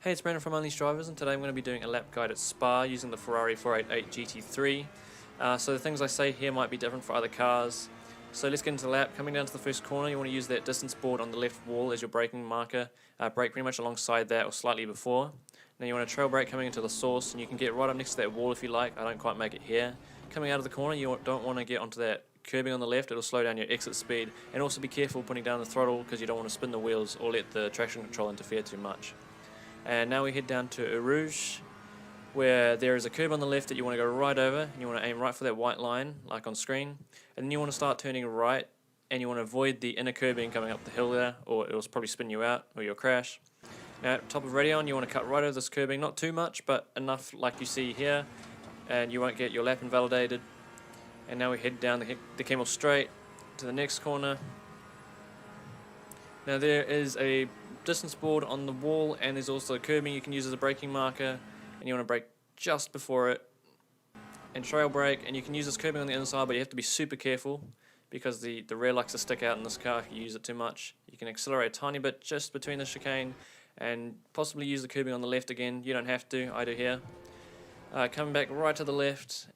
Hey, it's Brandon from Unleashed Drivers, and today I'm going to be doing a lap guide at Spa using the Ferrari 488 GT3. So the things I say here might be different for other cars. So let's get into the lap. Coming down to the first corner, you want to use that distance board on the left wall as your braking marker. Brake pretty much alongside that or slightly before. Now you want to trail brake coming into the source, and you can get right up next to that wall if you like. I don't quite make it here. Coming out of the corner, you don't want to get onto that curbing on the left. It'll slow down your exit speed. And also be careful putting down the throttle because you don't want to spin the wheels or let the traction control interfere too much. And now we head down to Eau Rouge, where there is a curb on the left that you want to go right over, and you want to aim right for that white line, like on screen. And then you want to start turning right, and you want to avoid the inner curbing coming up the hill there, or it'll probably spin you out, or you'll crash. Now at top of Radion, you want to cut right over this curbing, not too much, but enough like you see here, and you won't get your lap invalidated. And now we head down the Camel Straight to the next corner. Now there is a distance board on the wall, and there's also a curbing you can use as a braking marker, and you want to brake just before it and trail brake. And you can use this curbing on the inside, but you have to be super careful because the rear likes to stick out in this car if you use it too much. You can accelerate a tiny bit just between the chicane and possibly use the curbing on the left again. You don't have to, I do here. Coming back right to the left,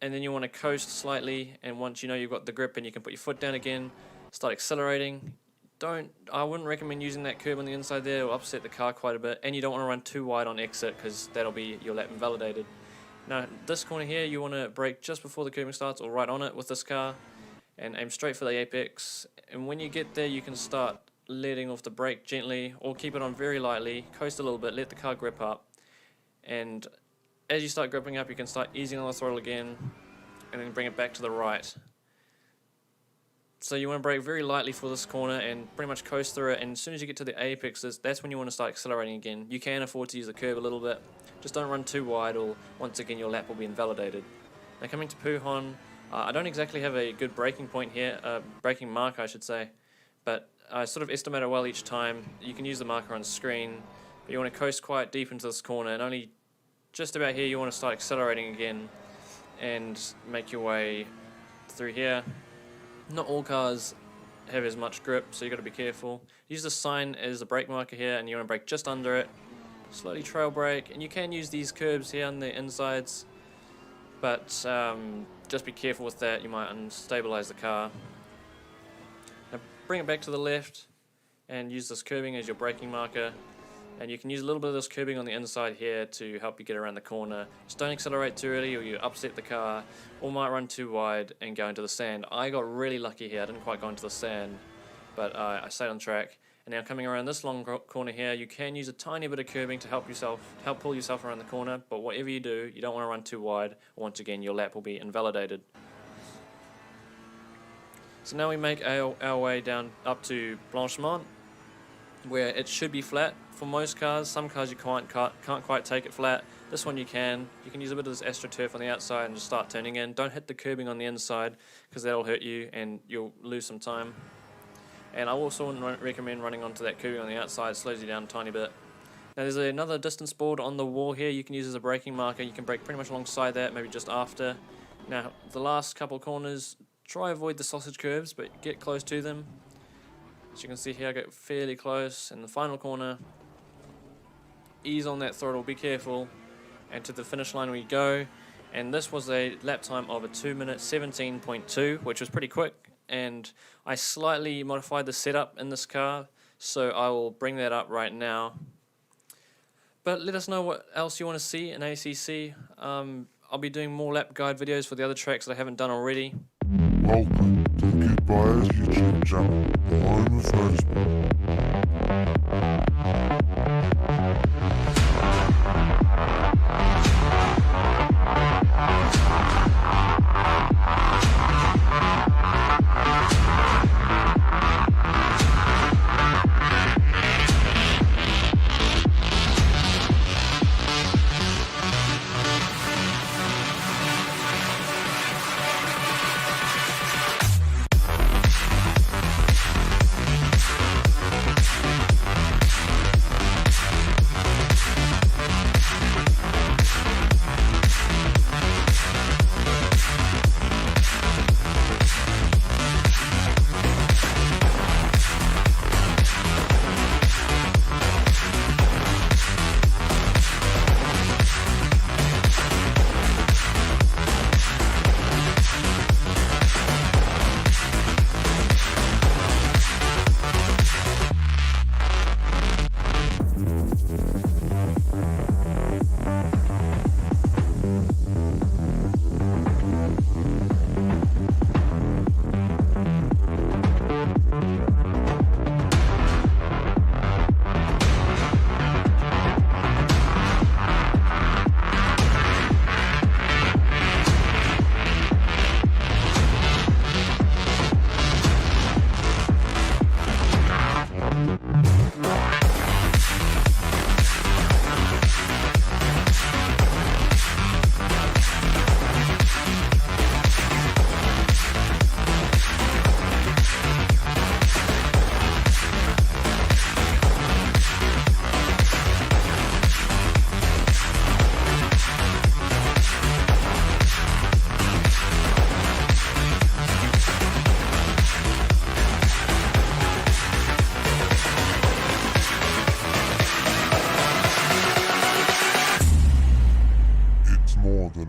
and then you want to coast slightly, and once you know you've got the grip and you can put your foot down again, start accelerating. I wouldn't recommend using that curb on the inside there. It will upset the car quite a bit, and you don't want to run too wide on exit because that'll be your lap invalidated. Now this corner here, you want to brake just before the curbing starts or right on it with this car and aim straight for the apex. And when you get there, you can start letting off the brake gently or keep it on very lightly, coast a little bit, let the car grip up, and as you start gripping up, you can start easing on the throttle again and then bring it back to the right. So you want to brake very lightly for this corner and pretty much coast through it, and as soon as you get to the apexes, that's when you want to start accelerating again. You can afford to use the curb a little bit, just don't run too wide or once again your lap will be invalidated. Now coming to Pujon, I don't exactly have a good braking point here, braking marker I should say, but I sort of estimate it well each time. You can use the marker on screen, but you want to coast quite deep into this corner, and only just about here you want to start accelerating again and make your way through here. Not all cars have as much grip, so you've got to be careful. Use the sign as a brake marker here, and you want to brake just under it. Slowly trail brake, and you can use these curbs here on the insides, but just be careful with that. You might unstabilize the car. Now bring it back to the left and use this curbing as your braking marker. And you can use a little bit of this curbing on the inside here to help you get around the corner. Just don't accelerate too early or you upset the car, or might run too wide and go into the sand. I got really lucky here, I didn't quite go into the sand, but I stayed on track. And now coming around this long corner here, you can use a tiny bit of curbing to help pull yourself around the corner, but whatever you do, you don't want to run too wide, or once again your lap will be invalidated. So now we make our way down up to Blanchemont, where it should be flat for most cars. Some cars you can't quite take it flat. This one you can. You can use a bit of this AstroTurf on the outside and just start turning in. Don't hit the curbing on the inside because that'll hurt you and you'll lose some time. And I also wouldn't recommend running onto that curbing on the outside. It slows you down a tiny bit. Now there's another distance board on the wall here you can use as a braking marker. You can brake pretty much alongside that, maybe just after. Now the last couple corners, try avoid the sausage curves, but get close to them. As you can see here, I get fairly close. In the final corner, ease on that throttle, be careful, and to the finish line we go. And this was a lap time of a 2 minute 17.2, which was pretty quick. And I slightly modified the setup in this car, so I will bring that up right now. But let us know what else you want to see in ACC. I'll be doing more lap guide videos for the other tracks that I haven't done already. Welcome to the Goodbyers YouTube channel, the home of motorsport.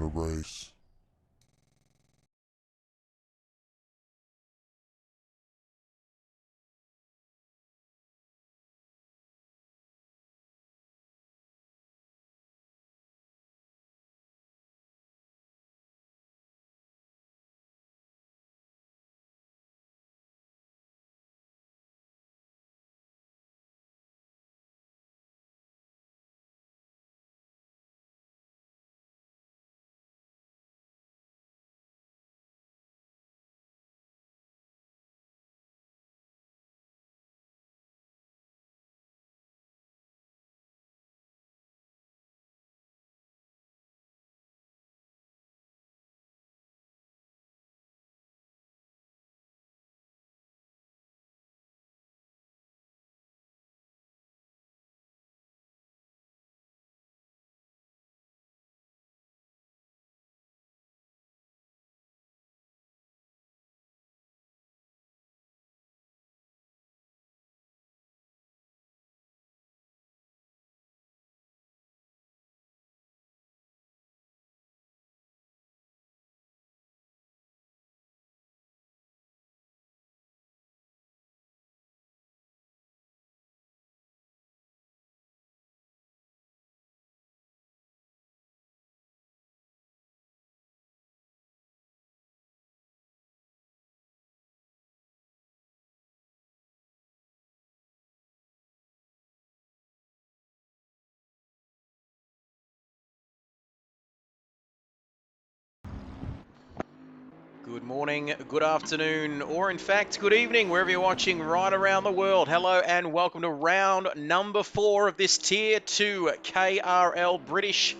a race. Good morning, good afternoon, or in fact, good evening, wherever you're watching right around the world. Hello and welcome to round number 4 of this Tier 2 KRL British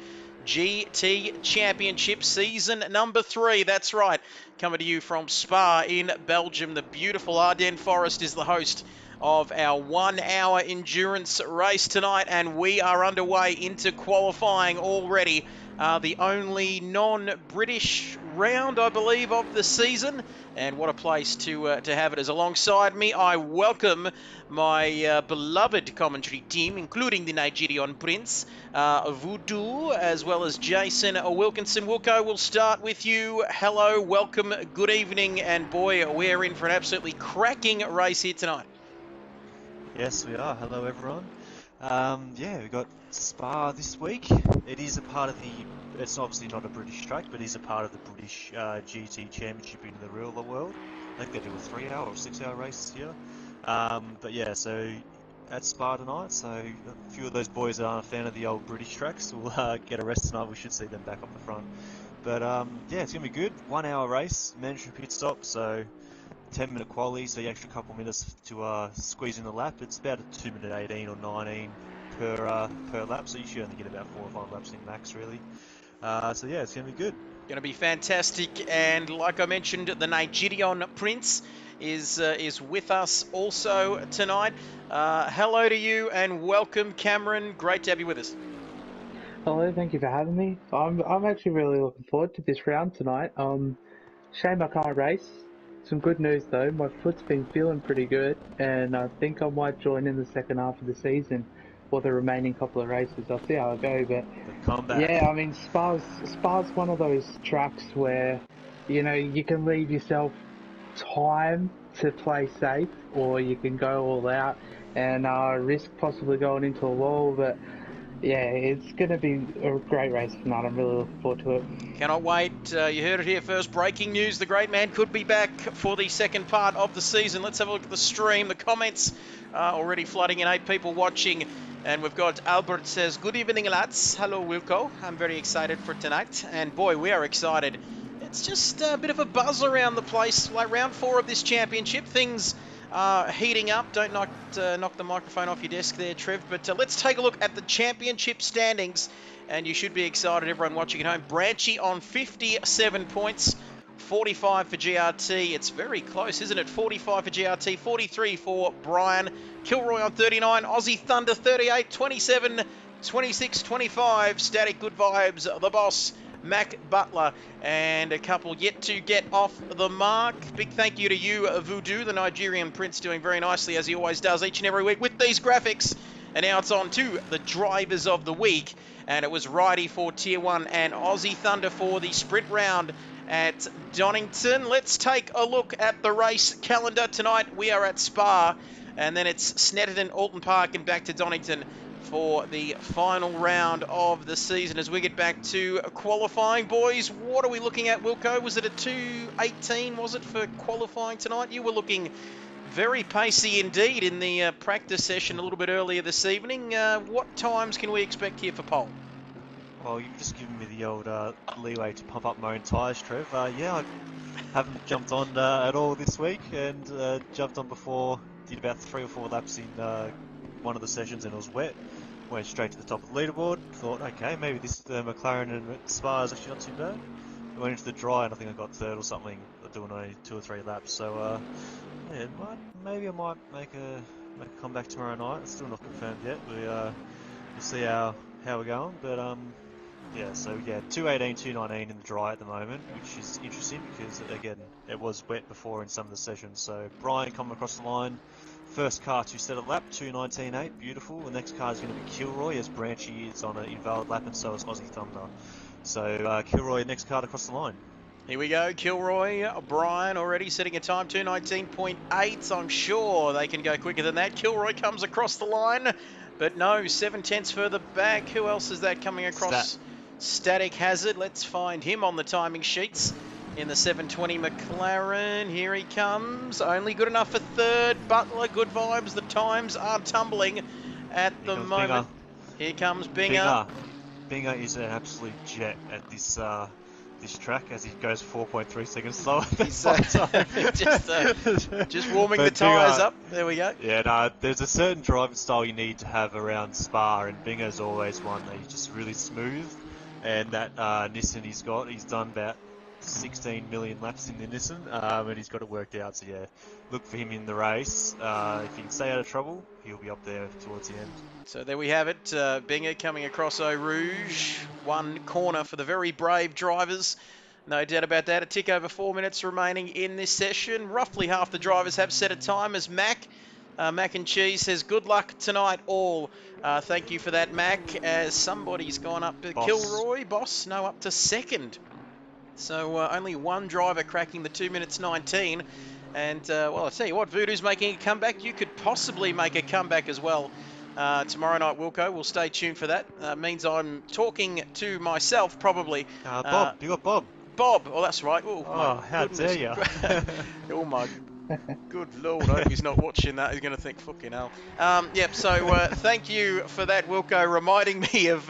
GT Championship season number 3. That's right, coming to you from Spa in Belgium. The beautiful Ardennes Forest is the host of our 1 hour endurance race tonight, and we are underway into qualifying already. The only non-British round, I believe, of the season, and what a place to have it. As alongside me, I welcome my beloved commentary team, including the Nigerian Prince, Voodoo, as well as Jason Wilkinson. Wilco, we'll start with you. Hello, welcome, good evening, and boy, we're in for an absolutely cracking race here tonight. Yes, we are. Hello, everyone. Yeah, we got Spa this week. It is a part of the. It's obviously not a British track, but it is a part of the British GT Championship in the real world. I think they do a 3-hour or 6-hour race here. But yeah, so at Spa tonight. So a few of those boys that aren't a fan of the old British tracks will get a rest tonight. We should see them back on the front. But yeah, it's gonna be good. 1-hour race, mandatory pit stop. So 10-minute quali, so the extra couple minutes to squeeze in the lap. It's about a 2-minute 18 or 19 per lap, so you should only get about 4 or 5 laps in max, really. So yeah, it's going to be good. Going to be fantastic, and like I mentioned, the Nigerian Prince is with us also tonight. Hello to you and welcome, Cameron. Great to have you with us. Hello, thank you for having me. I'm actually really looking forward to this round tonight. Shame I can't race. Some good news though, my foot's been feeling pretty good, and I think I might join in the second half of the season for the remaining couple of races. I'll see how I go, but Come back. yeah, I mean Spa's one of those tracks where you can leave yourself time to play safe, or you can go all out and risk possibly going into a wall, but yeah, it's going to be a great race tonight. I'm really looking forward to it. Cannot wait. You heard it here first. Breaking news. The great man could be back for the second part of the season. Let's have a look at the stream. The comments are already flooding in. 8 people watching. And we've got Albert says, good evening, lads. Hello, Wilco. I'm very excited for tonight. And boy, we are excited. It's just a bit of a buzz around the place. Like round 4 of this championship. Things are heating up. Don't knock the microphone off your desk there, Trev. But let's take a look at the championship standings. And you should be excited, everyone watching at home. Branchy on 57 points, 45 for GRT. It's very close, isn't it? 45 for GRT, 43 for Brian. Kilroy on 39, Aussie Thunder 38, 27, 26, 25. Static Good Vibes, the boss, Mac Butler, and a couple yet to get off the mark. Big thank you to you, Voodoo, the Nigerian Prince, doing very nicely, as he always does each and every week with these graphics. And now it's on to the drivers of the week. And it was Righty for Tier 1 and Aussie Thunder for the sprint round at Donington. Let's take a look at the race calendar tonight. We are at Spa, and then it's Snetterton, Alton Park, and back to Donington for the final round of the season as we get back to qualifying. Boys, what are we looking at, Wilco? Was it a 2:18, was it, for qualifying tonight? You were looking very pacey indeed in the practice session a little bit earlier this evening. What times can we expect here for pole? Well, you've just given me the old leeway to pump up my own tyres, Trev. Yeah, I haven't jumped on at all this week, and jumped on before, did about 3 or 4 laps in one of the sessions, and it was wet. Went straight to the top of the leaderboard, thought, okay, maybe this McLaren and Spa is actually not too bad. Went into the dry, and I think I got 3rd or something, doing only 2 or 3 laps, so yeah, maybe I might make a comeback tomorrow night. It's still not confirmed yet. We'll see how we're going, but yeah, so yeah, 2:18, 2:19 in the dry at the moment, which is interesting because again, it was wet before in some of the sessions. So Brian coming across the line, first car to set a lap, 2:19.8, beautiful. The next car is going to be Kilroy, as Branchy is on an invalid lap, and so is Aussie Thunder. So Kilroy, next car to cross the line. Here we go, Kilroy, Brian already setting a time, 2:19.8. I'm sure they can go quicker than that. Kilroy comes across the line, but no, 7 tenths further back. Who else is that coming across? Static Hazard. Let's find him on the timing sheets in the 720 McLaren. Here he comes. Only good enough for 3rd. Butler, good vibes. The times are tumbling at the moment. Here comes Binger. Binger is an absolute jet at this track as he goes 4.3 seconds slower than just warming the tyres up. There we go. Yeah, no, there's a certain driving style you need to have around Spa, and Binger's always one that he's just really smooth. And that Nissan he's done about 16 million laps in the Nissan, and he's got it worked out. So yeah, look for him in the race. If he can stay out of trouble, he'll be up there towards the end. So there we have it. Binger coming across Eau Rouge. 1 corner for the very brave drivers. No doubt about that. A tick over 4 minutes remaining in this session. Roughly half the drivers have set a time as Mac and Cheese says, good luck tonight all. Thank you for that, Mac. As somebody's gone up to Kilroy. Boss, no, up to 2nd. So only 1 driver cracking the 2 minutes 19. And, well, I tell you what, Voodoo's making a comeback. You could possibly make a comeback as well tomorrow night, Wilco. We'll stay tuned for that. Means I'm talking to myself, probably. Bob, you got Bob. Bob, oh, that's right. Oh, how dare you. Oh, my good Lord, I hope he's not watching that. He's going to think, fucking hell. Yep, so thank you for that, Wilco, reminding me of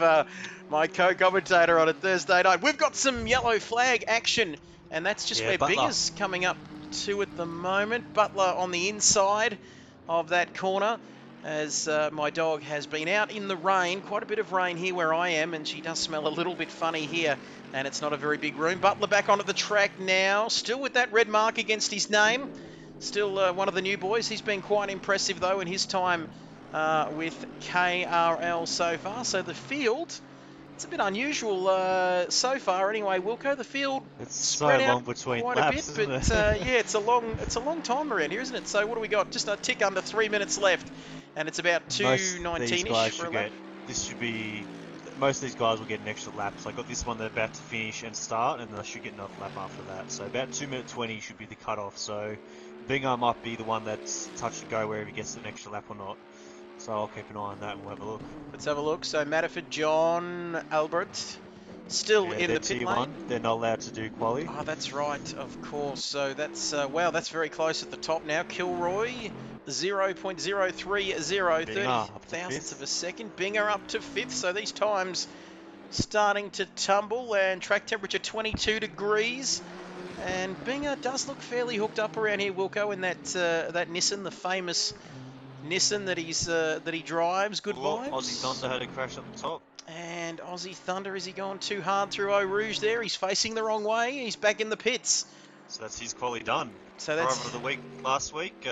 my co-commentator on a Thursday night. We've got some yellow flag action, and that's just where Butler. Binger's coming up to at the moment. Butler on the inside of that corner, as my dog has been out in the rain. Quite a bit of rain here where I am, and she does smell a little bit funny here, and it's not a very big room. Butler back onto the track now, still with that red mark against his name. Still one of the new boys. He's been quite impressive, though, in his time with KRL so far. So the field, it's a bit unusual so far anyway, Wilco. The field it's so spread long out between quite laps, a bit, but yeah, it's a long time around here, isn't it? So what do we got? Just a tick under 3 minutes left, and it's about 2:19-ish for a lap. Most of these guys will get an extra lap. So I got this one they're about to finish and start, and they should get another lap after that. So about 2:20 should be the cutoff. So Binger might be the one that's touch and go whether he gets an extra lap or not. So I'll keep an eye on that and we'll have a look. Let's have a look. So Matterford, John, Albert, still in the pit lane. They're not allowed to do quali. Oh, that's right, of course. So that's, wow, that's very close at the top now. Kilroy, 0.030, 30 thousandths of a second. Binger up to 5th. So these times starting to tumble, and track temperature 22 degrees. And Binger does look fairly hooked up around here, Wilco, in that Nissan, the famous Nissan that he drives. Good vibes. Aussie Thunder had a crash at the top. And Aussie Thunder, is he going too hard through Eau Rouge there? He's facing the wrong way. He's back in the pits. So that's his quali done. So that's driver of the week last week,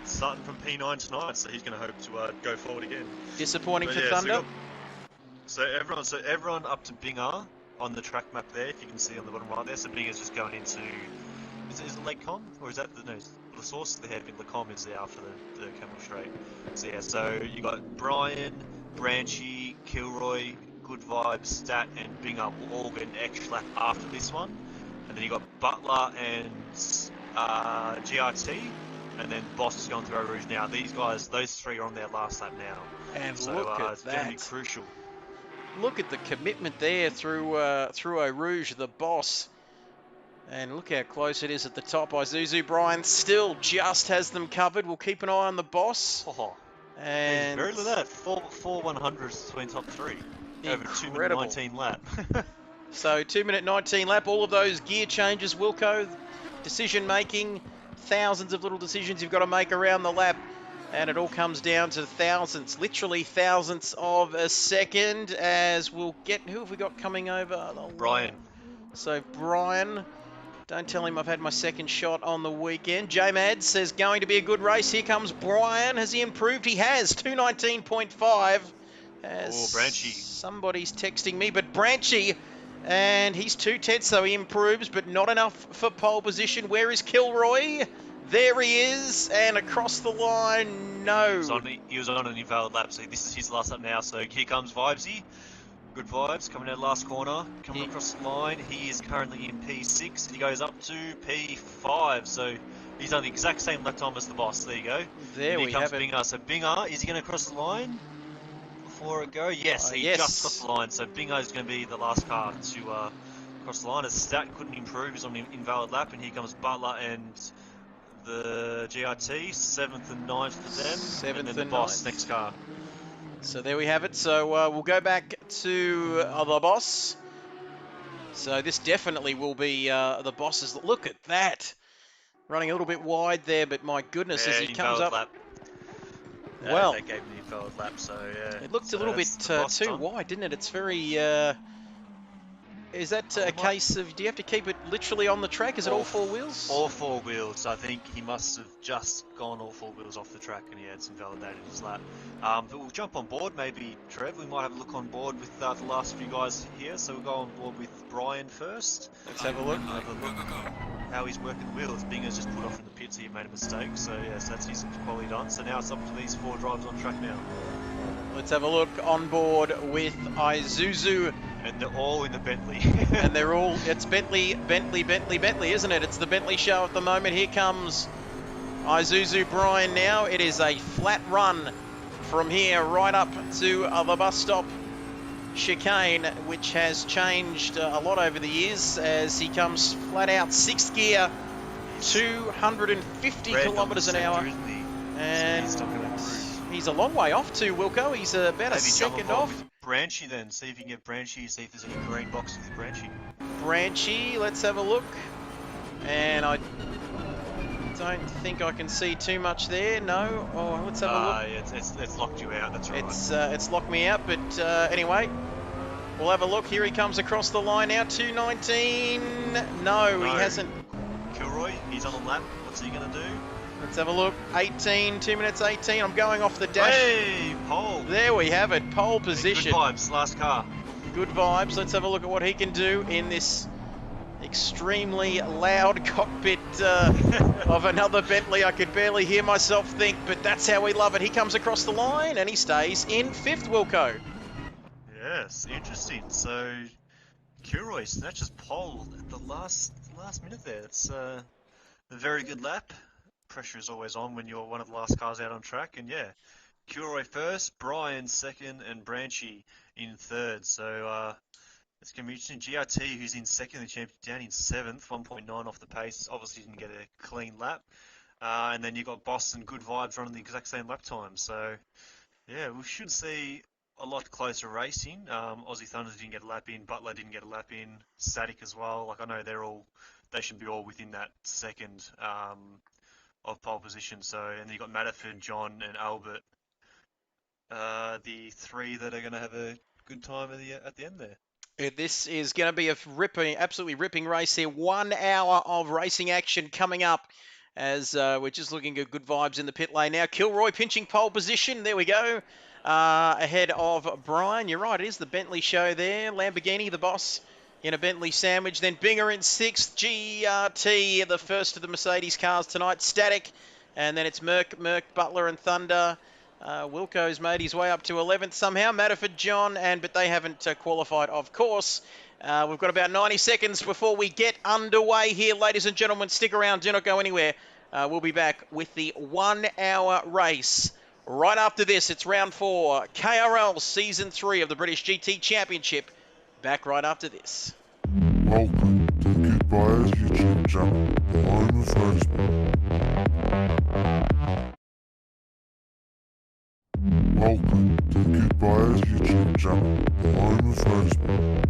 starting from P9 tonight. So he's going to hope to go forward again. Disappointing for Thunder. So everyone up to Binger on the track map there, if you can see on the bottom right there. So Binger's just going into. Is it Lake Con or is that the source of the hairpin, Lacombe is there after the Camel Straight. So yeah, so you got Brian, Branchy, Kilroy, Good Vibes, Stat, and Binger will all get an extra lap after this one. And then you got Butler and GRT, and then Boss is going through Eau Rouge now. These guys, those three are on their last lap now. And So look at it's going to be that. crucial. Look at the commitment there through Eau Rouge, the boss. And look how close it is at the top. Isuzu Brian still just has them covered. We'll keep an eye on the boss. Oh, And very little that. Four 100s between top three. Over 2 minute incredible. 19 lap. So 2-minute 19 lap, all of those gear changes, Wilco, decision making, thousands of little decisions you've got to make around the lap. And it all comes down to thousandths, literally thousandths of a second, as we'll get, who have we got coming over? Brian. So Brian, don't tell him I've had my second shot on the weekend. J-Mad says going to be a good race. Here comes Brian. Has he improved? He has, 2:19.5. Oh, Branchy. Somebody's texting me, but Branchy, and he's 2/10, so he improves, but not enough for pole position. Where is Kilroy? There he is, and across the line, no. He was on an invalid lap, so this is his last lap now. So here comes Vibesy. Good Vibes coming out last corner, coming across the line. He is currently in P6, and he goes up to P5. So he's on the exact same lap time as the boss. There you go. There we have it. Binger. So Binger, is he going to cross the line before it go? Yes, he just crossed the line. So Binger is going to be the last car to cross the line. As Stat couldn't improve, he's on an invalid lap, and here comes Butler and the GRT, 7th and 9th for them, and then the boss next car. So there we have it. So we'll go back to the boss. So this definitely will be the boss's. Look at that. Running a little bit wide there, but my goodness, as he comes up. Lap. Well, they gave him the invalid lap, so yeah. It looked a little bit too wide, didn't it? It's very... Is that a case of, do you have to keep it literally on the track? Is it all four wheels? All four wheels. I think he must have just gone all four wheels off the track, and yeah, it's invalidated his lap. But we'll jump on board, maybe, Trev. We might have a look on board with the last few guys here. So we'll go on board with Brian first. Let's have a look. How he's working the wheels. Binger's just put off in the pits. He made a mistake. So yeah, so that's his quality done. So now it's up to these four drivers on track now. Let's have a look on board with Isuzu. And they're all in the Bentley. And they're all, it's Bentley, isn't it? It's the Bentley show at the moment. Here comes Isuzu Brian now. It is a flat run from here right up to the bus stop chicane, which has changed a lot over the years as he comes flat out 6th gear, 250 kilometres an hour. And he's a long way off to Wilco. He's about a second off. Branchy then, see if you can get Branchy, see if there's any green boxes with Branchy. Branchy, let's have a look. And I don't think I can see too much there, no. Oh, let's have a look. Yeah, it's locked you out, that's right. It's locked me out, but anyway, we'll have a look. Here he comes across the line now, 2:19. No, he hasn't. Kilroy, he's on the lap, what's he going to do? Let's have a look. 18, 2 minutes 18. I'm going off the dash. Hey, pole. There we have it. Pole position. Good vibes, last car. Good vibes. Let's have a look at what he can do in this extremely loud cockpit of another Bentley. I could barely hear myself think, but that's how we love it. He comes across the line and he stays in 5th, Wilco. Yes, interesting. So, Kilroy snatches pole at the last minute there. It's a very good lap. Pressure is always on when you're one of the last cars out on track, and yeah, Kilroy first, Brian second, and Branchy in 3rd. So it's going to be interesting. GRT, who's in 2nd, the champion, down in 7th, 1.9 off the pace. Obviously didn't get a clean lap. And then you got Boston, Good Vibes running the exact same lap time. So yeah, we should see a lot closer racing. Aussie Thunders didn't get a lap in, Butler didn't get a lap in, Static as well. Like I know they should be all within that second. Of pole position. So, and then you got Matterford, John, and Albert, the three that are going to have a good time at the end there. This is going to be a absolutely ripping race here. 1 hour of racing action coming up as we're just looking at good vibes in the pit lane now. Kilroy pinching pole position. There we go. Ahead of Brian. You're right. It is the Bentley show there. Lamborghini, the boss, in a Bentley sandwich. Then Binger in 6th. GRT, the first of the Mercedes cars tonight. Static. And then it's Merck, Butler and Thunder. Wilco's made his way up to 11th somehow. Matterford, John, but they haven't qualified, of course. We've got about 90 seconds before we get underway here, ladies and gentlemen. Stick around. Do not go anywhere. We'll be back with the 1 hour race. Right after this, it's round 4, KRL Season 3 of the British GT Championship. Back right after this. Welcome to the Kid Buyers YouTube channel, the home of motorsport. Welcome to the Kid Buyers YouTube channel, the home of motorsport.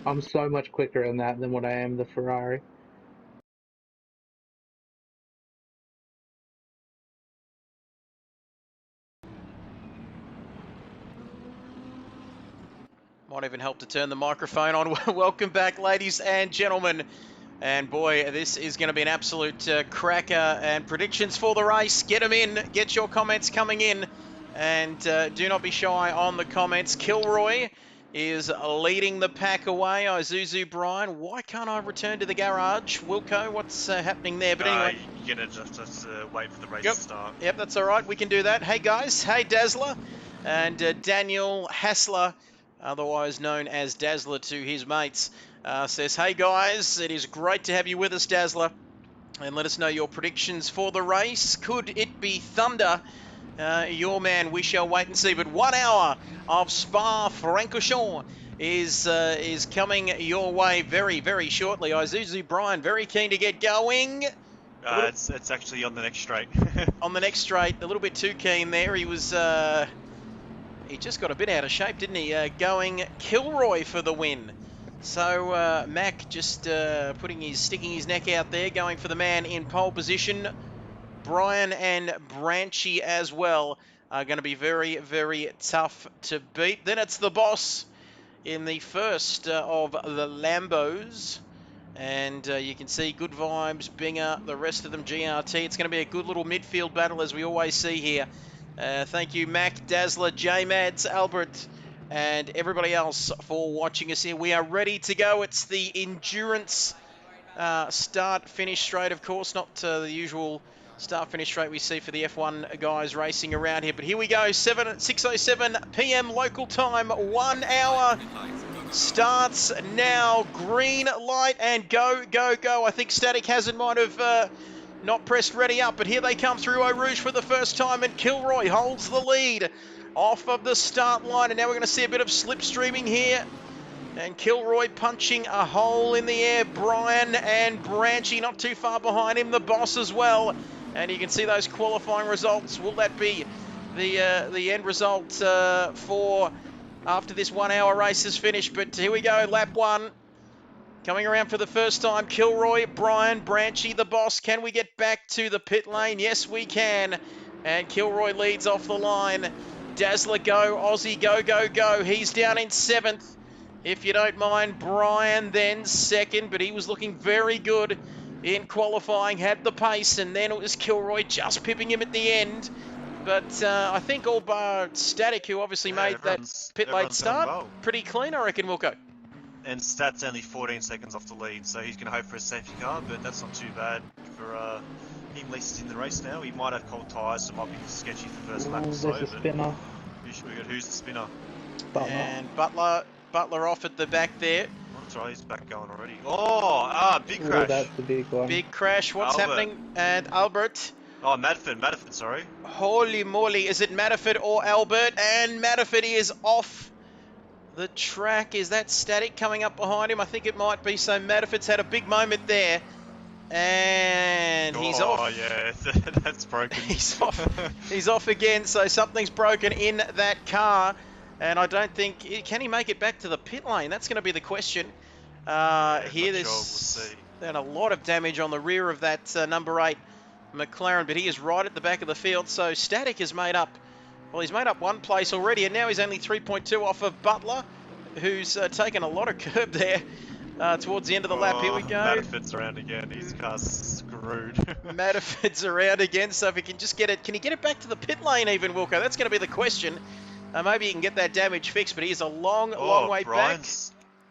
I'm so much quicker in that than what I am the Ferrari. Might even help to turn the microphone on. Welcome back, ladies and gentlemen. And boy, this is going to be an absolute cracker. And predictions for the race, get them in. Get your comments coming in. And do not be shy on the comments. Kilroy is leading the pack away. Isuzu Brian, why can't I return to the garage? Wilco, what's happening there? But anyway, You're gonna just have to wait for the race Yep. to start. Yep, that's all right. We can do that. Hey, guys. Hey, Dazzler. And Daniel Hassler, otherwise known as Dazzler to his mates, says, hey, guys, it is great to have you with us, Dazzler. And let us know your predictions for the race. Could it be Thunder? Your man, we shall wait and see. But 1 hour of Spa-Francorchamps is coming your way very, very shortly. Isuzu Brian, very keen to get going. It's actually on the next straight. On the next straight, a little bit too keen there. He was, he just got a bit out of shape, didn't he? Going Kilroy for the win. So Mac just sticking his neck out there, going for the man in pole position. Brian and Branchy as well are going to be very, very tough to beat. Then it's the boss in the first of the Lambos. And you can see Good Vibes, Binger, the rest of them GRT. It's going to be a good little midfield battle as we always see here. Thank you, Mac, Dazzler, J-Mads, Albert, and everybody else for watching us here. We are ready to go. It's the endurance start-finish straight, of course, not the usual start-finish straight we see for the F1 guys racing around here. But here we go, 6:07 p.m. local time, 1 hour. Starts now, green light, and go, go, go. I think Static Hazard might have not pressed ready up, but here they come through Eau Rouge for the first time, and Kilroy holds the lead off of the start line, and now we're going to see a bit of slipstreaming here. And Kilroy punching a hole in the air. Brian and Branchy not too far behind him, the boss as well. And you can see those qualifying results. Will that be the end result for after this 1 hour race is finished? But here we go, lap one. Coming around for the first time, Kilroy, Brian, Branchy, the boss. Can we get back to the pit lane? Yes, we can. And Kilroy leads off the line. Dazzler go, Aussie go, go, go. He's down in 7th. If you don't mind, Brian then 2nd, but he was looking very good in qualifying, had the pace, and then it was Kilroy just pipping him at the end. But I think all bar Static, who obviously made that pit late start, well. Pretty clean, I reckon, Wilco. And Stat's only 14 seconds off the lead, so he's going to hope for a safety car, but that's not too bad for him. At least he's in the race now. He might have cold tyres, so it might be sketchy for the first lap or so. There's a spinner. Who's the spinner? Butler. And Butler off at the back there. That's right, he's back going already. Oh, big crash. Ooh, that's the big one. Big crash, what's happening? And Albert. Oh, Madford, sorry. Holy moly, is it Madford or Albert? And Madford is off the track. Is that Static coming up behind him? I think it might be. So Madford's had a big moment there. And he's off. Oh, yeah, that's broken. He's off. He's off again, so something's broken in that car. And I don't think... Can he make it back to the pit lane? That's going to be the question. Here there's a lot of damage on the rear of that number 8 McLaren, but he is right at the back of the field. So Static has made up... Well, he's made up one place already, and now he's only 3.2 off of Butler, who's taken a lot of curb there towards the end of the lap. Here we go. Madford's around again. His car's screwed. Madford's around again, so if he can just get it... Can he get it back to the pit lane even, Wilco? That's going to be the question. Maybe he can get that damage fixed, but he's a long way back.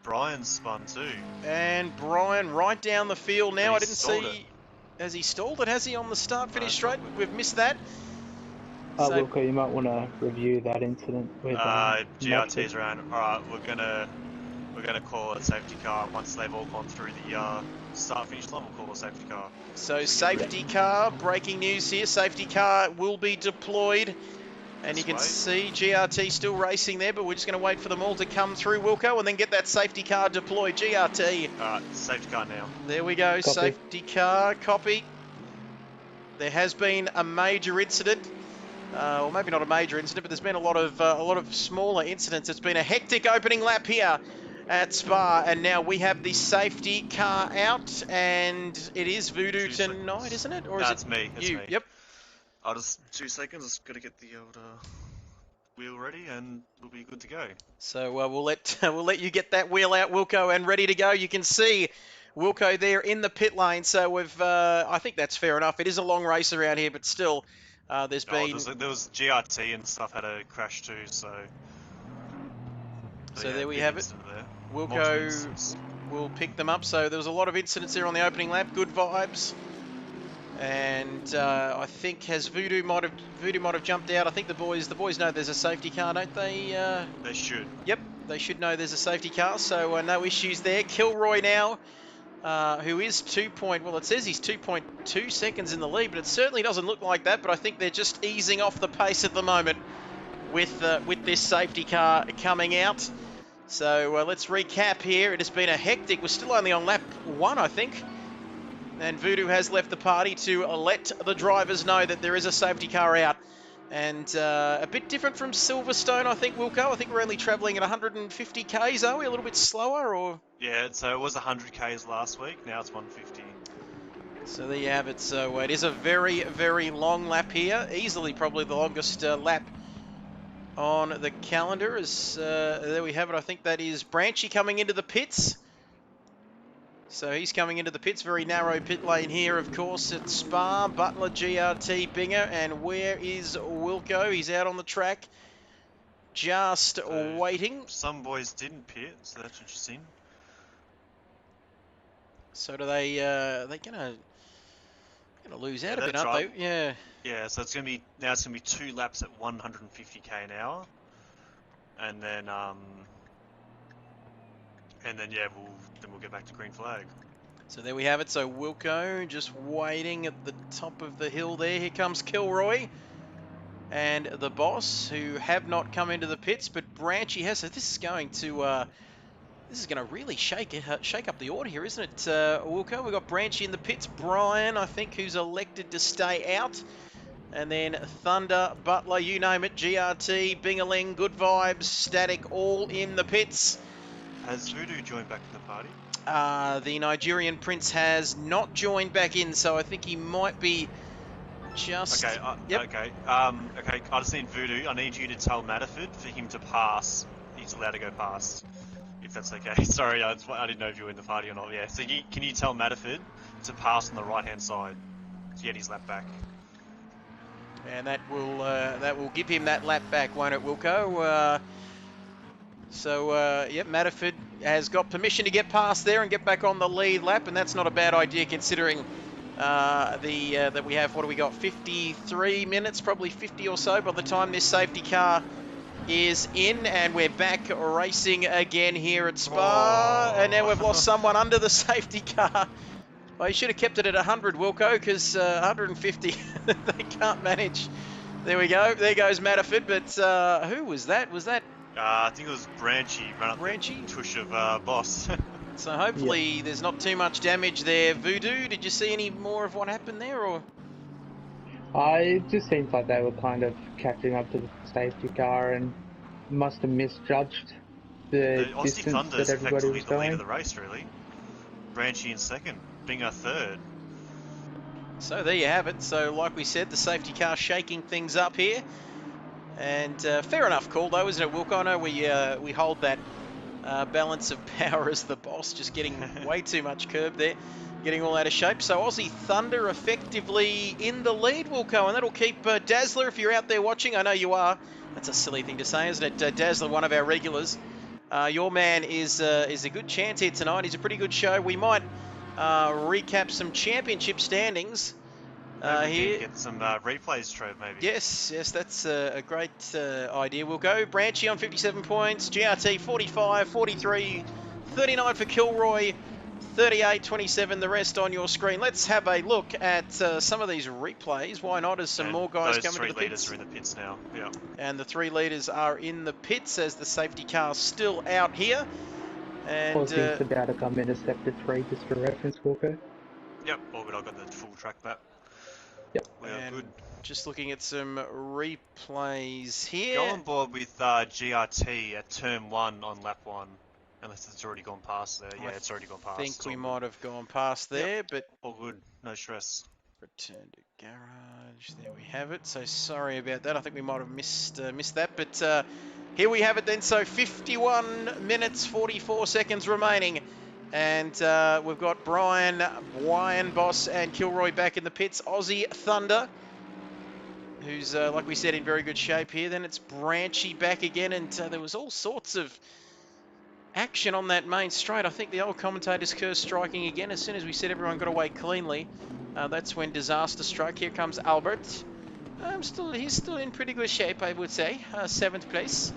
Brian's spun too. And Brian right down the field now. I didn't see... Has he stalled it? Has he on the start-finish straight? We've missed that. Wilco, you might want to review that incident with GRT's around. Alright, we're gonna call a safety car once they've all gone through the start-finish line. We'll call a safety car. So safety car, breaking news here. Safety car will be deployed. And you can see GRT still racing there, but we're just going to wait for them all to come through, Wilco, and then get that safety car deployed. GRT. Safety car now. There we go. Copy. Safety car, copy. There has been a major incident, or maybe not a major incident, but there's been a lot of smaller incidents. It's been a hectic opening lap here at Spa, and now we have the safety car out, and it is Voodoo 2 tonight, seconds. isn't it? Or is That's it me. It's you? me. Yep. I'll just 2 seconds. Just gotta get the old wheel ready, and we'll be good to go. So we'll let you get that wheel out, Wilco, and ready to go. You can see Wilco there in the pit lane. So we've I think that's fair enough. It is a long race around here, but still, there's Oh, been. there was GRT and stuff had a crash too, so. So yeah, there we big have it. incident there. Multiple Wilco incidents. will pick them up. So there was a lot of incidents there on the opening lap. Good vibes. And I think Voodoo might have jumped out. I think the boys know there's a safety car, don't they? They should. Yep, they should know there's a safety car. So no issues there. Kilroy now, who is well, it says he's 2.2 seconds in the lead, but it certainly doesn't look like that. But I think they're just easing off the pace at the moment with this safety car coming out. So let's recap here. It has been a hectic. We're still only on lap 1, I think. And Voodoo has left the party to let the drivers know that there is a safety car out. And a bit different from Silverstone, I think, Wilco. I think we're only travelling at 150 Ks, are we? A little bit slower, or? Yeah, so it was 100 Ks last week, now it's 150. So there you have it. So it is a very, very long lap here. Easily probably the longest lap on the calendar. As there we have it. I think that is Branchy coming into the pits. So he's coming into the pits, very narrow pit lane here, of course, at Spa, Butler, GRT, Binger, and where is Wilco? He's out on the track, just So, waiting. Some boys didn't pit, so that's interesting. So do they're gonna lose out a bit, aren't they? Yeah. Yeah, so it's gonna be 2 laps at 150 k an hour, and then yeah, we'll get back to green flag. So there we have it. So Wilco just waiting at the top of the hill there. Here comes Kilroy and the boss, who have not come into the pits, but Branchy has. So this is going to really shake up the order here, isn't it, Wilco? We've got Branchy in the pits, Brian, I think, who's elected to stay out, and then Thunder, Butler, you name it, GRT, Bingaling, Good Vibes, Static, all in the pits. Has Voodoo joined back to the party? The Nigerian Prince has not joined back in, so I think he might be just... Okay, yep. okay. Okay, I just need Voodoo. I need you to tell Matterford for him to pass. He's allowed to go past, if that's okay. Sorry, I didn't know if you were in the party or not. Yeah, so can you tell Matterford to pass on the right-hand side to get his lap back? And that will give him that lap back, won't it, Wilco? Yep, Matterford has got permission to get past there and get back on the lead lap, and that's not a bad idea considering that we have, what do we got, 53 minutes, probably 50 or so by the time this safety car is in, and we're back racing again here at Spa, and now we've lost someone under the safety car. Well, you should have kept it at 100, Wilco, because 150 they can't manage. There we go. There goes Matterford, but who was that? Was that... I think it was Branchy, run up Branchy? the tush of Boss. So hopefully there's not too much damage there. Voodoo, did you see any more of what happened there, or...? It just seems like they were kind of catching up to the safety car and must have misjudged the Aussie distance Thunder that is everybody effectively was the lead going. of the race, really. Branchy in second, Binger third. So there you have it. So like we said, the safety car shaking things up here. And fair enough call though, isn't it, Wilco? I know we hold that balance of power as the boss, just getting way too much curb there, getting all out of shape. So Aussie Thunder effectively in the lead, Wilco, and that'll keep Dazzler, if you're out there watching, I know you are. That's a silly thing to say, isn't it? Dazzler, one of our regulars. Your man is a good chance here tonight. He's a pretty good show. We might recap some championship standings. Here. Get some replays, Trev, maybe. Yes, that's a great idea. We'll go Branchy on 57 points, GRT 45, 43, 39 for Kilroy, 38, 27, the rest on your screen. Let's have a look at some of these replays. Why not, as some more guys come into the pits. Those 3 leaders are in the pits now, yeah. And the 3 leaders are in the pits as the safety car's still out here. And Aussie's about to come in as sector 3, just for reference, Walker. Yep, all good. I've got the full track map. Yep. We are and good. just looking at some replays here. Go on board with GRT at turn 1 on lap 1. Unless it's already gone past there. Yeah, it's already gone past. I think It's we all might have gone past there, but good. All good. No stress. return to garage. There we have it. So sorry about that. I think we might have missed that, but here we have it then. So 51 minutes 44 seconds remaining, and we've got Brian, Wyan Boss, and Kilroy back in the pits. Aussie Thunder, who's like we said in very good shape here. Then it's Branchy back again, and there was all sorts of action on that main straight. I think the old commentator's curse striking again. As soon as we said everyone got away cleanly, that's when disaster struck. Here comes Albert. He's still in pretty good shape, I would say. 7th place.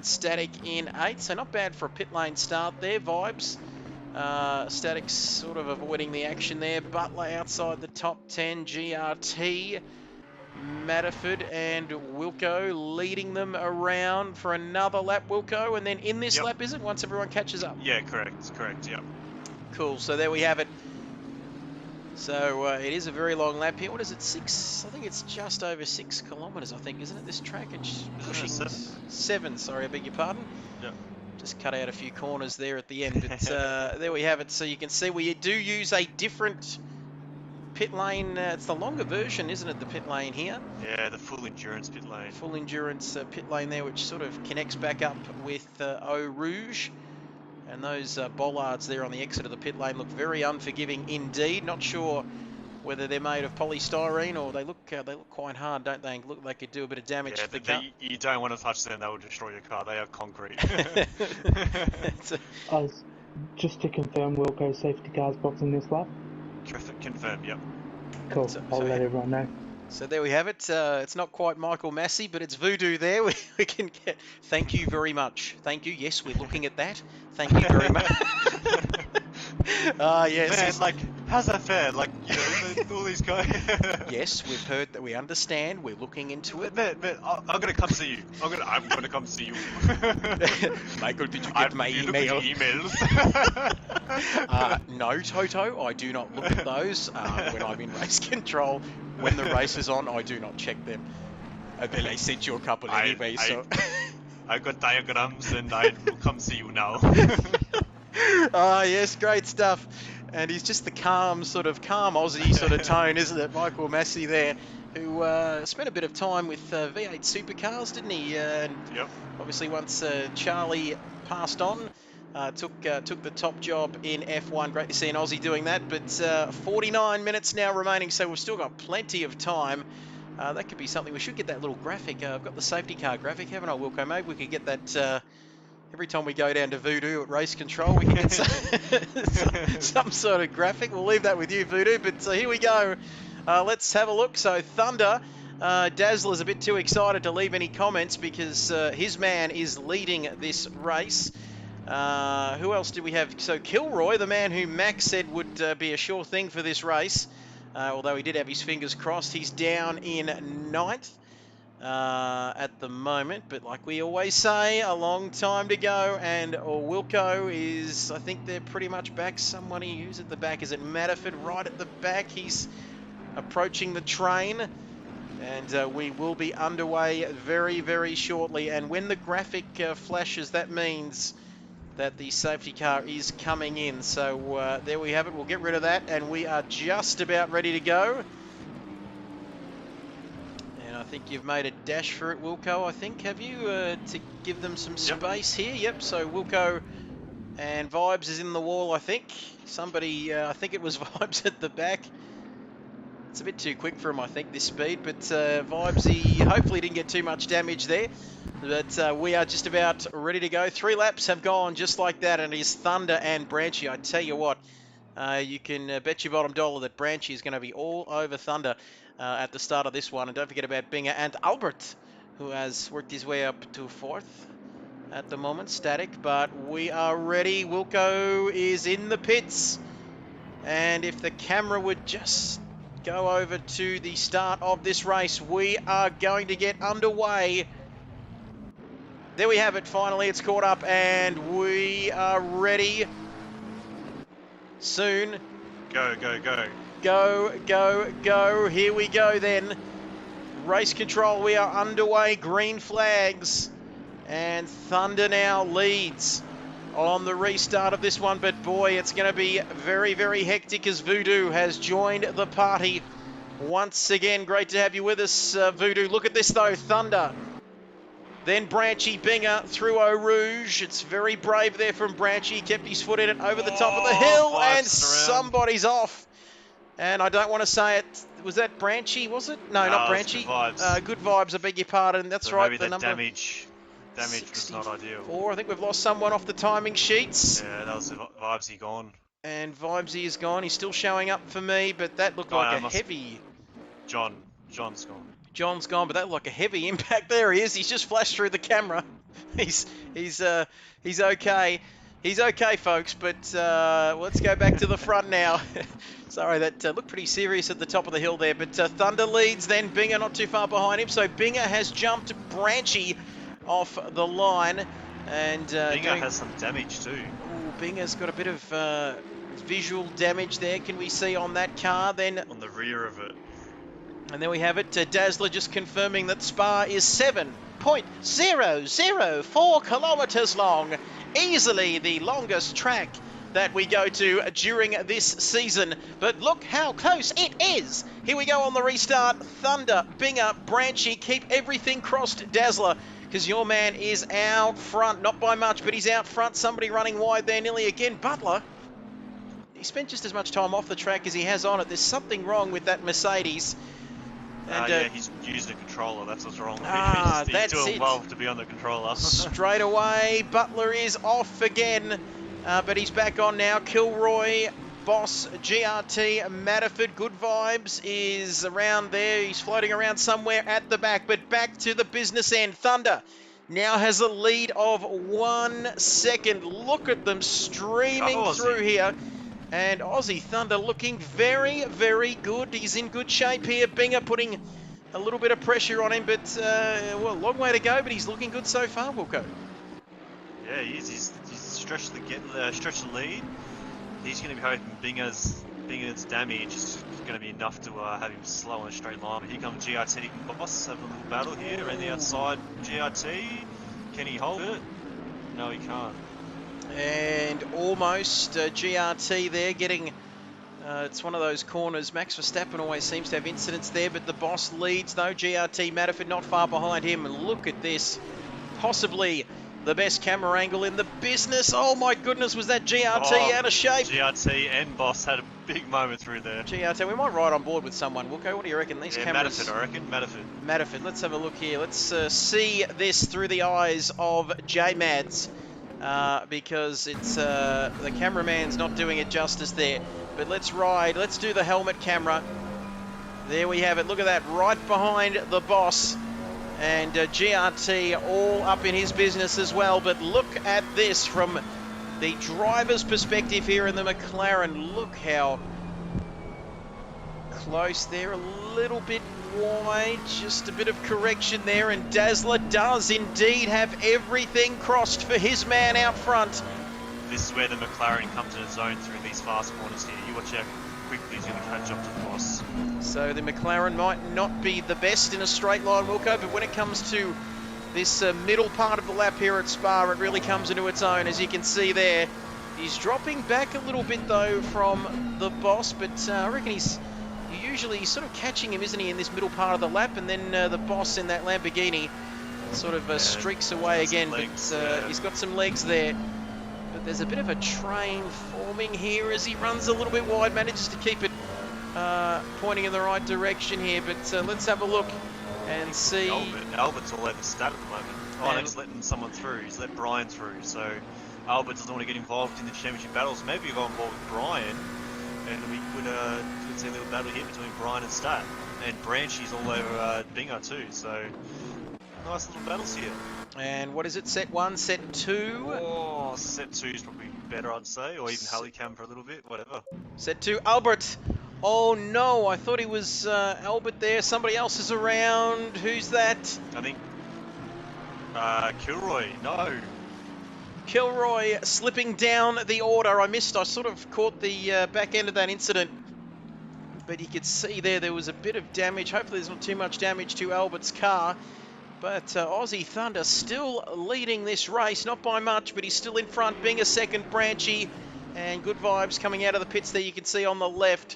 Static in 8th, so not bad for a pit lane start there. Vibes. Static sort of avoiding the action there. Butler outside the top 10. GRT. Matterford and Wilco leading them around for another lap, Wilco, and then in this lap, is it, once everyone catches up? Yeah, correct, yep. Cool, so there we have it. So it is a very long lap here. What is it, 6? I think it's just over 6 kilometres, I think, isn't it, this track? It's pushing 7, sorry, I beg your pardon. Yep. Just cut out a few corners there at the end, but there we have it. So you can see we do use a different pit lane. It's the longer version, isn't it, the pit lane here? Yeah, the full endurance pit lane. Full endurance pit lane there, which sort of connects back up with Eau Rouge. And those bollards there on the exit of the pit lane look very unforgiving indeed. Not sure whether they're made of polystyrene or they look quite hard, don't they? Look, they could do a bit of damage to the car. You don't want to touch them; they will destroy your car. They are concrete. Just to confirm, Wilco safety cars boxing this lap. Confirm, yep. Cool. I'll let everyone know. So there we have it. It's not quite Michael Massey, but it's Voodoo there. We can get. Thank you very much. Thank you. Yes, we're looking at that. Thank you very much. Yes. Man, like, how's that fair? Like, you know, all these guys. Yes, we've heard that. We understand. We're looking into it. Man, I'm gonna come see you. I'm gonna come see you. Michael, did you get my email? Emails. No, Toto. I do not look at those when I'm in race control. When the race is on, I do not check them. Well, I sent you a couple anyway, so. I got diagrams and I will come see you now. Yes, great stuff. And he's just the calm Aussie sort of tone, isn't it? Michael Massey there, who spent a bit of time with V8 supercars, didn't he? And yep. Obviously, once Charlie passed on, took the top job in F1. Great to see an Aussie doing that. But 49 minutes now remaining, so we've still got plenty of time. That could be something. We should get that little graphic. I've got the safety car graphic, haven't I, Wilco? Maybe we could get that every time we go down to Voodoo at race control. We can get some sort of graphic. We'll leave that with you, Voodoo. But here we go. Let's have a look. So Thunder. Dazzler's a bit too excited to leave any comments because his man is leading this race. Who else did we have? So Kilroy, the man who Max said would be a sure thing for this race. Although he did have his fingers crossed, he's down in 9th at the moment. But like we always say, a long time to go. And Wilco is, I think they're pretty much back. Somebody who's at the back. Is it Matterford right at the back? He's approaching the train. And we will be underway very, very shortly. And when the graphic flashes, that means that the safety car is coming in. So there we have it. We'll get rid of that, and we are just about ready to go. And I think you've made a dash for it, Wilco, I think, have you? To give them some space here. Yep, so Wilco and Vibes is in the wall, I think. Somebody, I think it was Vibes at the back. It's a bit too quick for him, I think, this speed, but Vibes, he hopefully didn't get too much damage there. But we are just about ready to go. 3 laps have gone just like that, and it is Thunder and Branchy. I tell you what, you can bet your bottom dollar that Branchy is going to be all over Thunder at the start of this one. And don't forget about Binger and Albert, who has worked his way up to 4th at the moment, static. But we are ready. Wilco is in the pits. And if the camera would just go over to the start of this race, we are going to get underway. There we have it, finally it's caught up and we are ready soon. Go, go, go. Go, go, go. Here we go then. Race control, we are underway, green flags. And Thunder now leads. on the restart of this one, but boy, it's going to be very, very hectic as Voodoo has joined the party once again. Great to have you with us, Voodoo. Look at this though, Thunder. Then Branchy Binger through Eau Rouge. It's very brave there from Branchy. He kept his foot in it over the top of the hill, and somebody's off. And I don't want to say it. Was that Branchy, was it? No, not Branchy. Good vibes. Good vibes, I beg your pardon. That's So right, maybe the that number damage was not ideal. 64. I think we've lost someone off the timing sheets. Yeah, that was Vibesy gone. And Vibesy is gone. He's still showing up for me, but that looked like a heavy... John's gone. John's gone, but that looked like a heavy impact. There he is. He's just flashed through the camera. He's okay. He's okay, folks, but let's go back to the front now. Sorry, that looked pretty serious at the top of the hill there, but Thunder leads, then Binger not too far behind him, so Binger has jumped Branchy off the line. And Binger has some damage too. Ooh, Binger's got a bit of visual damage there, can we see on that car? Then on the rear of it. And there we have it, Dazzler just confirming that Spa is 7.004 kilometres long. Easily the longest track that we go to during this season. But look how close it is. Here we go on the restart. Thunder, Binger, Branchy, keep everything crossed, Dazzler, because your man is out front. Not by much, but he's out front. Somebody running wide there nearly again. Butler, he spent just as much time off the track as he has on it. There's something wrong with that Mercedes. And, yeah, he's used a controller. That's what's wrong. He's doing well to be on the controller. Straight away, Butler is off again, but he's back on now. Kilroy, Boss, GRT, Matterford, Good Vibes is around there. He's floating around somewhere at the back, but back to the business end. Thunder now has a lead of 1 second. Look at them streaming through here. And Aussie Thunder looking very, very good. He's in good shape here. Binger putting a little bit of pressure on him, but, well, long way to go, but he's looking good so far, Wilco. Yeah, he is. He's stretched the lead. He's going to be hoping Binger's damage is going to be enough to have him slow on a straight line. But here comes GRT and Boss having a little battle here. Around the outside, GRT. Can he hold it? No, he can't. And almost GRT there getting, it's one of those corners. Max Verstappen always seems to have incidents there, but the Boss leads though. GRT, Matterford not far behind him. And look at this, possibly the best camera angle in the business. Oh my goodness, was that GRT out of shape? GRT and Boss had a big moment through there. GRT, we might ride on board with someone. Wilco, what do you reckon? These cameras... Matterford, I reckon. Matterford, let's have a look here. Let's see this through the eyes of J-Mads. Because it's the cameraman's not doing it justice there. But let's ride. Let's do the helmet camera. There we have it. Look at that. Right behind the Boss. And GRT all up in his business as well. But look at this from the driver's perspective here in the McLaren. Look how close there. A little bit wide, just a bit of correction there, and Dazzler does indeed have everything crossed for his man out front. This is where the McLaren comes in its own through these fast corners here. You watch how quickly he's going to catch up to the Boss. So the McLaren might not be the best in a straight line, Wilco, but when it comes to this middle part of the lap here at Spa, it really comes into its own, as you can see there. He's dropping back a little bit though from the Boss, but I reckon he's usually sort of catching him, isn't he, in this middle part of the lap, and then the Boss in that Lamborghini sort of streaks away again, but he's got some legs there. But there's a bit of a train forming here as he runs a little bit wide, manages to keep it pointing in the right direction here, but let's have a look and see. Albert's all over stat at the moment. Oh, he's letting someone through. He's let Brian through, so Albert doesn't want to get involved in the championship battles. Maybe you go on board with Brian, and we could see a little battle here between Brian and Stat. And Branchy's all over Binger too, so nice little battles here. And what is it, set 1, set 2? Oh, set 2 is probably better, I'd say, or even Halicam for a little bit, whatever. Set 2, Albert. Oh no, I thought he was Albert there. Somebody else is around. Who's that? I think Kilroy, no. Kilroy slipping down the order. I sort of caught the back end of that incident. But you could see there was a bit of damage. Hopefully there's not too much damage to Albert's car. But Aussie Thunder still leading this race, not by much, but he's still in front, being a second. Branchy, and good vibes coming out of the pits there, you can see on the left.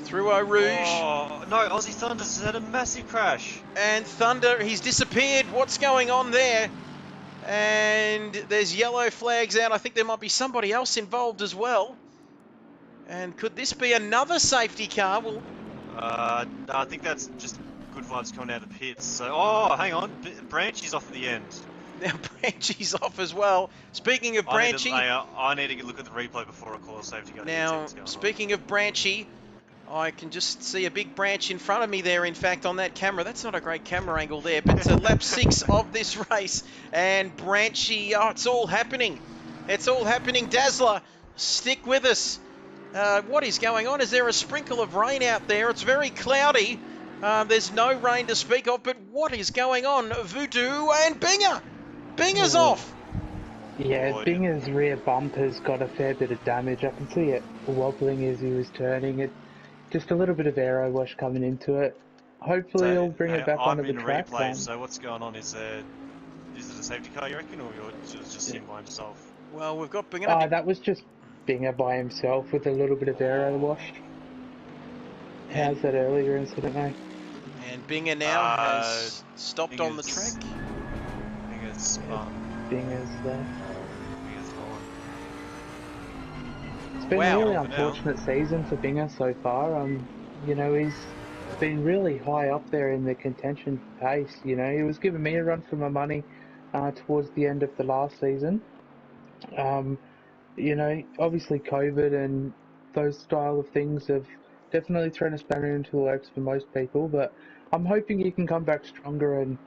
Through Eau Rouge. Oh, no, Aussie Thunder's had a massive crash. And Thunder, he's disappeared. What's going on there? And there's yellow flags out. I think there might be somebody else involved as well. And could this be another safety car? Well, No, I think that's just good vibes coming out of the pits. So, oh, hang on, Branchy's off at the end. now Branchy's off as well. Speaking of Branchy... I need to look at the replay before I call a safety car. Now, speaking of Branchy, I can just see a big branch in front of me there, in fact, on that camera. That's not a great camera angle there, but lap 6 of this race. And Branchy, oh, it's all happening. It's all happening. Dazzler, stick with us. What is going on? Is there a sprinkle of rain out there? It's very cloudy. There's no rain to speak of, but what is going on? Voodoo and Binger. Binger's off. Yeah, Binger's rear bumper's got a fair bit of damage. I can see it wobbling as he was turning. It just a little bit of aero wash coming into it. Hopefully he'll bring it back onto the track. Replay, so what's going on? Is it a safety car, you reckon, or just him by himself? Well, we've got Binger. That was just Binger by himself with a little bit of aero wash. How's that earlier incident, mate? And Binger now has stopped on the track. Binger's spun. Binger's there. Binger's gone. It's been a really unfortunate season for Binger so far. You know, he's been really high up there in the contention pace. You know, he was giving me a run for my money towards the end of the last season. You know, obviously COVID and those style of things have definitely thrown a spanner into the works for most people, but I'm hoping he can come back stronger and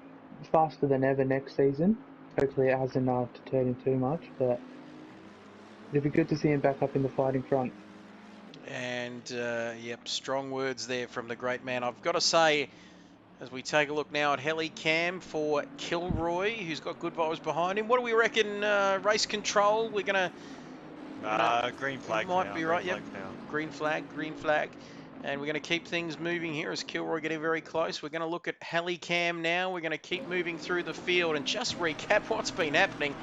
faster than ever next season. Hopefully it hasn't deterred too much, but it'd be good to see him back up in the fighting front. And, yep, strong words there from the great man. I've got to say, as we take a look now at heli cam for Kilroy, who's got good vibes behind him. What do we reckon, race control? We're going to... green flag might now, be right, yep. Green flag. And we're going to keep things moving here as Kilroy getting very close. We're going to look at heli cam now. We're going to keep moving through the field and just recap what's been happening.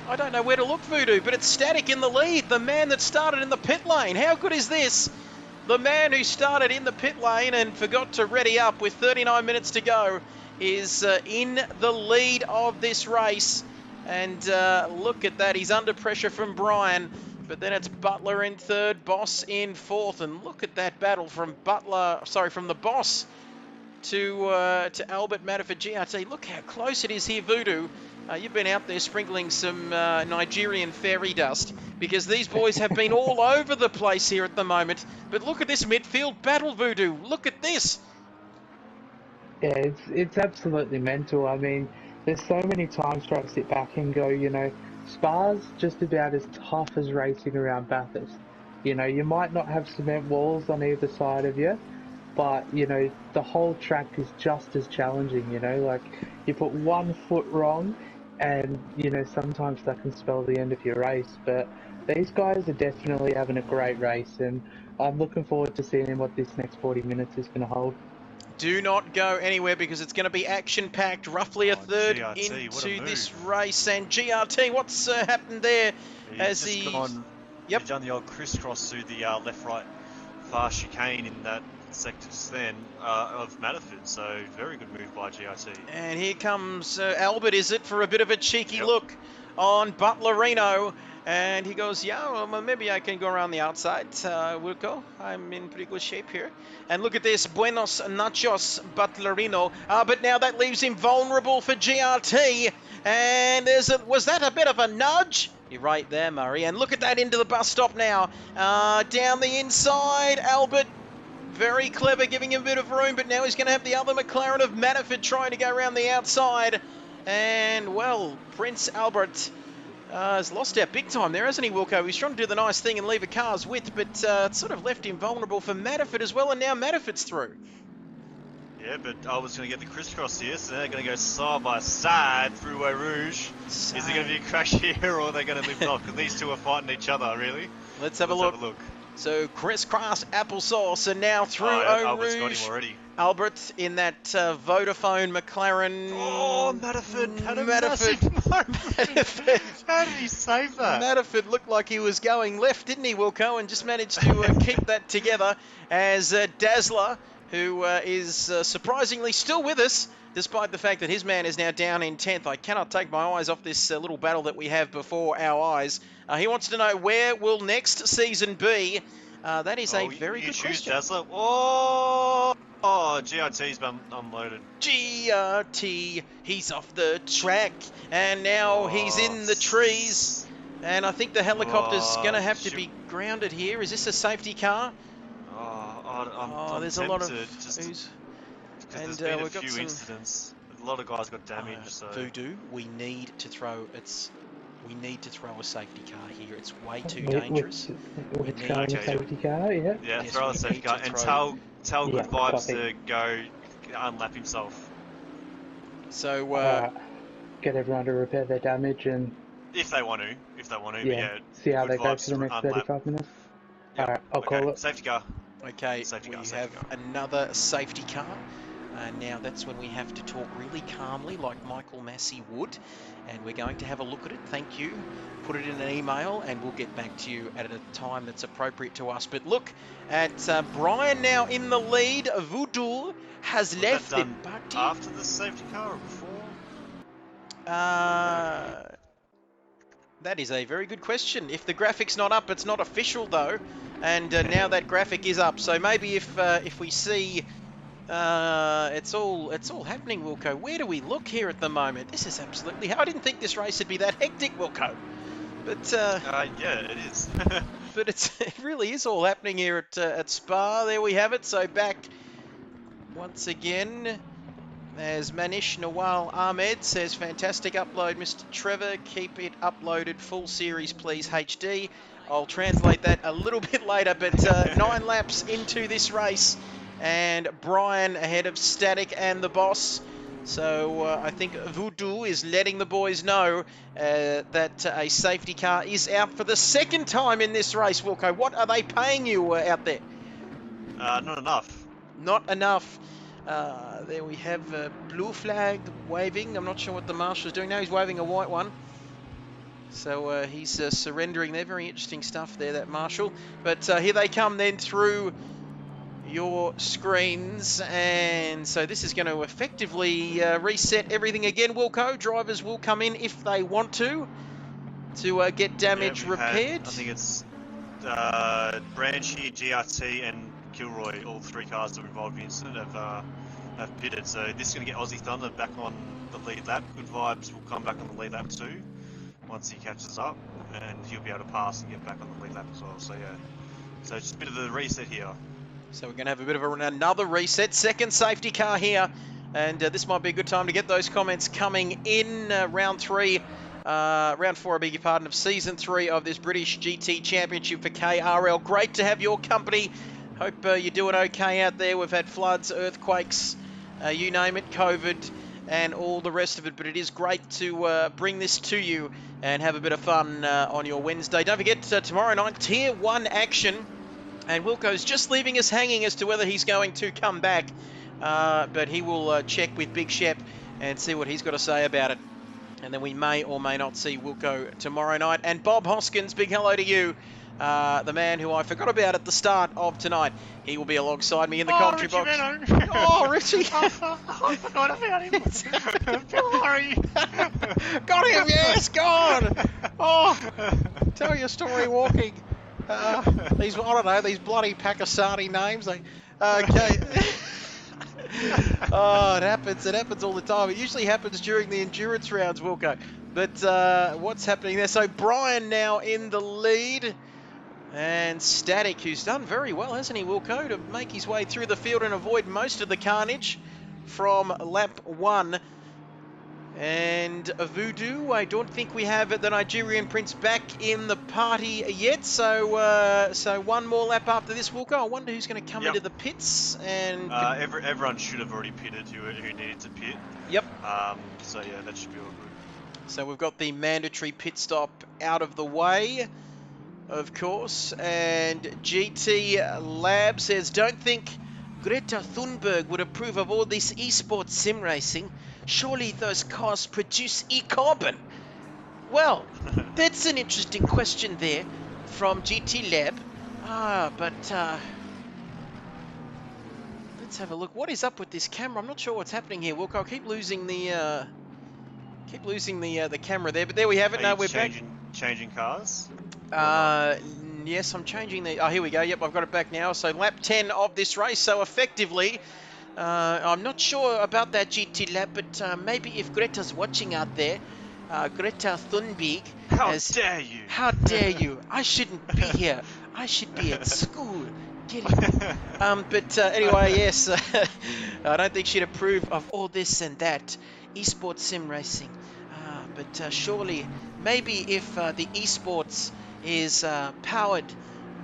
I don't know where to look, Voodoo, but it's Static in the lead. The man that started in the pit lane. How good is this? The man who started in the pit lane and forgot to ready up with 39 minutes to go is in the lead of this race. And look at that. He's under pressure from Brian. But then it's Butler in third, Boss in fourth. And look at that battle from from the Boss to Albert Matterford GRT. Look how close it is here, Voodoo. You've been out there sprinkling some Nigerian fairy dust because these boys have been all over the place here at the moment. But look at this midfield battle, Voodoo. Look at this. Yeah, it's absolutely mental. I mean, there's so many times where I sit back and go, you know, Spa's just about as tough as racing around Bathurst. You know, you might not have cement walls on either side of you, but, you know, the whole track is just as challenging, you know, like you put 1 foot wrong and, you know, sometimes that can spell the end of your race. But these guys are definitely having a great race, and I'm looking forward to seeing what this next 40 minutes is going to hold. Do not go anywhere because it's going to be action-packed, roughly a third GRT, into this race. And GRT, what's happened there? He's done the old crisscross through the left-right fast chicane in that sector just then of Matterford. So very good move by GRT. And here comes Albert, is it, for a bit of a cheeky look on Butlerino. And he goes, yeah, well, maybe I can go around the outside, Wilco. I'm in pretty good shape here. And look at this, Buenos Nachos, Butlerino. But now that leaves him vulnerable for GRT. And was that a bit of a nudge? You're right there, Murray. And look at that into the bus stop now. Down the inside, Albert. Very clever, giving him a bit of room. But now he's going to have the other McLaren of Matterford trying to go around the outside. And, well, Prince Albert... has lost out big time there, hasn't he, Wilco? He's trying to do the nice thing and leave a car's width, but it's sort of left him vulnerable for Matterford as well, and now Matterford's through. Yeah, but I was going to get the crisscross here, so they're going to go side by side through Eau Rouge. Is there going to be a crash here, or are they going to lift off? Because these two are fighting each other, really. Let's have a look. So crisscross applesauce, and now through Albert's got Rouge. him already. Albert in that Vodafone McLaren. Oh, Matterford had a Matterford. massive How did he save that? Matterford looked like he was going left, didn't he, Wilco? And just managed to keep that together as Dazzler, who is surprisingly still with us, despite the fact that his man is now down in 10th. I cannot take my eyes off this little battle that we have before our eyes. He wants to know, where will next season be? That is a very good question. Dazzler. GRT's been unloaded. GRT, he's off the track, and now he's in the trees. And I think the helicopter's going to have to be grounded here. Is this a safety car? I'm there's a lot of just and there's been a we've got few some incidents. A lot of guys got damaged. So Voodoo, we need to throw a safety car here. It's way too dangerous. We're throwing a safety car, yeah. Yeah, Yes, throw we a safety need car to and throw- tell Good Vibes copy. to go unlap himself. So Get everyone to repair their damage and If they want to, yeah, see how Good they go Vibes for the next unlap. 35 minutes. Yep. Alright, I'll call it. Safety car. okay, Safety we car, have safety car. another safety car. And now that's when we have to talk really calmly, like Michael Massey would. And we're going to have a look at it. Thank you. Put it in an email, and we'll get back to you at a time that's appropriate to us. But look at Brian now in the lead. Voodoo has Was left that the done party. after the safety car or before? That is a very good question. If the graphic's not up, it's not official though. And now that graphic is up. So maybe if we see. It's all happening, Wilco. Where do we look here at the moment? This is absolutely. I didn't think this race would be that hectic, Wilco. But Yeah, it is. but it really is all happening here at Spa. There we have it. So back once again. As Manish Nawal Ahmed says, fantastic upload, Mr. Trevor. Keep it uploaded full series, please, HD. I'll translate that a little bit later, but 9 laps into this race. And Brian ahead of Static and the boss. So I think Voodoo is letting the boys know that a safety car is out for the second time in this race, Wilco. What are they paying you out there? Not enough. Not enough. There we have a blue flag waving. I'm not sure what the marshal's doing now. He's waving a white one. So he's surrendering there. Very interesting stuff there, that marshal. But here they come then through your screens. And so this is going to effectively reset everything again, Wilco. Drivers will come in if they want to get damage repaired. I think it's Branchy, GRT and Kilroy, all 3 cars that were involved in the incident have pitted. So this is going to get Aussie Thunder back on the lead lap. Good Vibes will come back on the lead lap too once he catches up, and he'll be able to pass and get back on the lead lap as well. So yeah, so just a bit of a reset here. So we're going to have a bit of another reset. Second safety car here, and this might be a good time to get those comments coming in. Round 4, I beg your pardon, of Season 3 of this British GT Championship for KRL. Great to have your company. Hope you're doing okay out there. We've had floods, earthquakes, you name it, COVID, and all the rest of it. But it is great to bring this to you and have a bit of fun on your Wednesday. Don't forget, tomorrow night, Tier 1 action. And Wilco's just leaving us hanging as to whether he's going to come back. But he will check with Big Shep and see what he's got to say about it. And then we may or may not see Wilco tomorrow night. And Bob Hoskins, big hello to you. The man who I forgot about at the start of tonight. He will be alongside me in the commentary box. Oh, Richie! I forgot about him. Bill Murray. Got him, yes, God! Oh, tell your story walking. I don't know, these bloody Pakistani names. Okay. Oh, it happens all the time. It usually happens during the endurance rounds, Wilco. But what's happening there? So Brian now in the lead. And Static, who's done very well, hasn't he, Wilco, to make his way through the field and avoid most of the carnage from lap 1. And Voodoo, I don't think we have the Nigerian Prince back in the party yet. So so one more lap after this, Wilco. I wonder who's going to come into the pits. And everyone should have already pitted who needed to pit. Yep. So yeah, that should be all good. So we've got the mandatory pit stop out of the way. of course. And GT Lab says, don't think Greta Thunberg would approve of all this esports sim racing. Surely those cars produce e-carbon. Well, that's an interesting question there from GT Lab. Let's have a look. What is up with this camera? I'm not sure what's happening here, Wilco. I'll keep losing the camera there, but there we have it. Are No, you we're changing cars? back. Yes, I'm changing the. Oh, here we go. Yep, I've got it back now. So lap 10 of this race. So effectively, I'm not sure about that GT lap, but maybe if Greta's watching out there, Greta Thunberg. How dare you? How dare you? I shouldn't be here. I should be at school. Getting but anyway, yes, I don't think she'd approve of all this and that esports sim racing. But surely, maybe if the esports is powered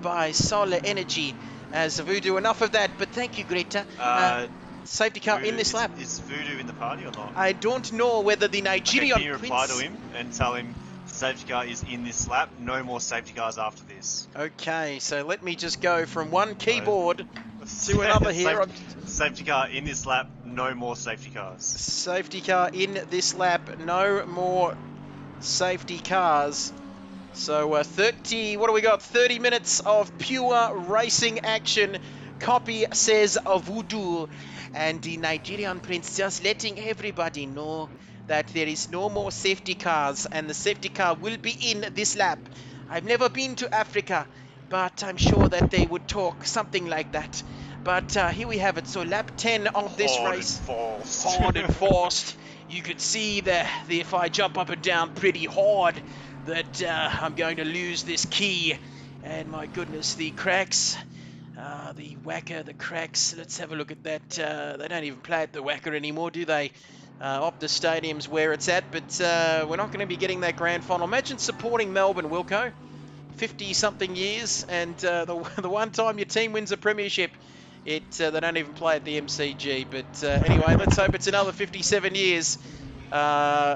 by solar energy, as Voodoo. Enough of that. But thank you, Greta. Safety car Voodoo, in this lap. Is Voodoo in the party or not? I don't know whether the Nigerian Can you reply to him and tell him safety car is in this lap? No more safety cars after this. Okay, so let me just go from one keyboard to another here. Safety car in this lap, no more safety cars. Safety car in this lap, no more safety cars. So what do we got? 30 minutes of pure racing action. Copy says Voodoo. And the Nigerian prince just letting everybody know that there is no more safety cars and the safety car will be in this lap. I've never been to Africa, but I'm sure that they would talk something like that. But here we have it. So lap 10 of this race. Hard and fast. You could see that if I jump up and down pretty hard, that I'm going to lose this key. And my goodness, the cracks. The Wacker, the cracks. Let's have a look at that. They don't even play at the Wacker anymore, do they? Optus Stadium's where it's at, but we're not going to be getting that grand final. Imagine supporting Melbourne, Wilco. 50-something years, and the one time your team wins a premiership, they don't even play at the MCG. But anyway, let's hope it's another 57 years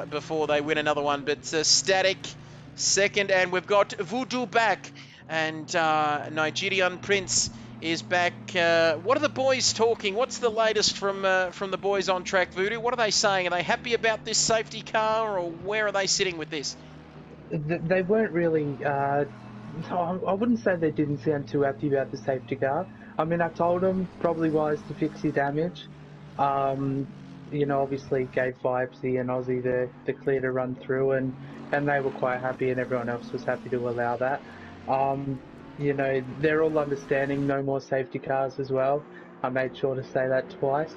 before they win another one. But Static second, and we've got Voodoo back, and Nigerian Prince is back. What are the boys talking? What's the latest from the boys on track, Voodoo? What are they saying? Are they happy about this safety car, or where are they sitting with this? They weren't really. I wouldn't say they didn't sound too happy about the safety car. I mean, I told them probably wise to fix your damage. Obviously gave Vibesy and Aussie the clear to run through, and they were quite happy, and everyone else was happy to allow that. They're all understanding no more safety cars as well. I made sure to say that twice.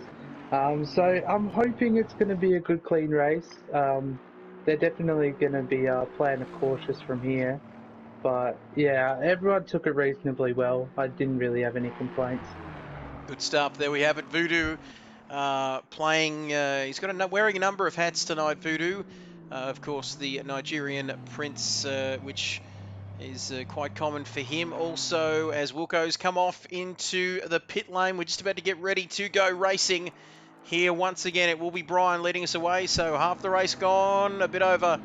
So I'm hoping it's going to be a good, clean race. They're definitely going to be playing it cautious from here. But yeah, everyone took it reasonably well. I didn't really have any complaints. Good stuff. There we have it. Voodoo playing. He's wearing a number of hats tonight, Voodoo. Of course, the Nigerian Prince, which is quite common for him. Also, as Wilco's come off into the pit lane, we're just about to get ready to go racing here once again. It will be Brian leading us away. So half the race gone, a bit over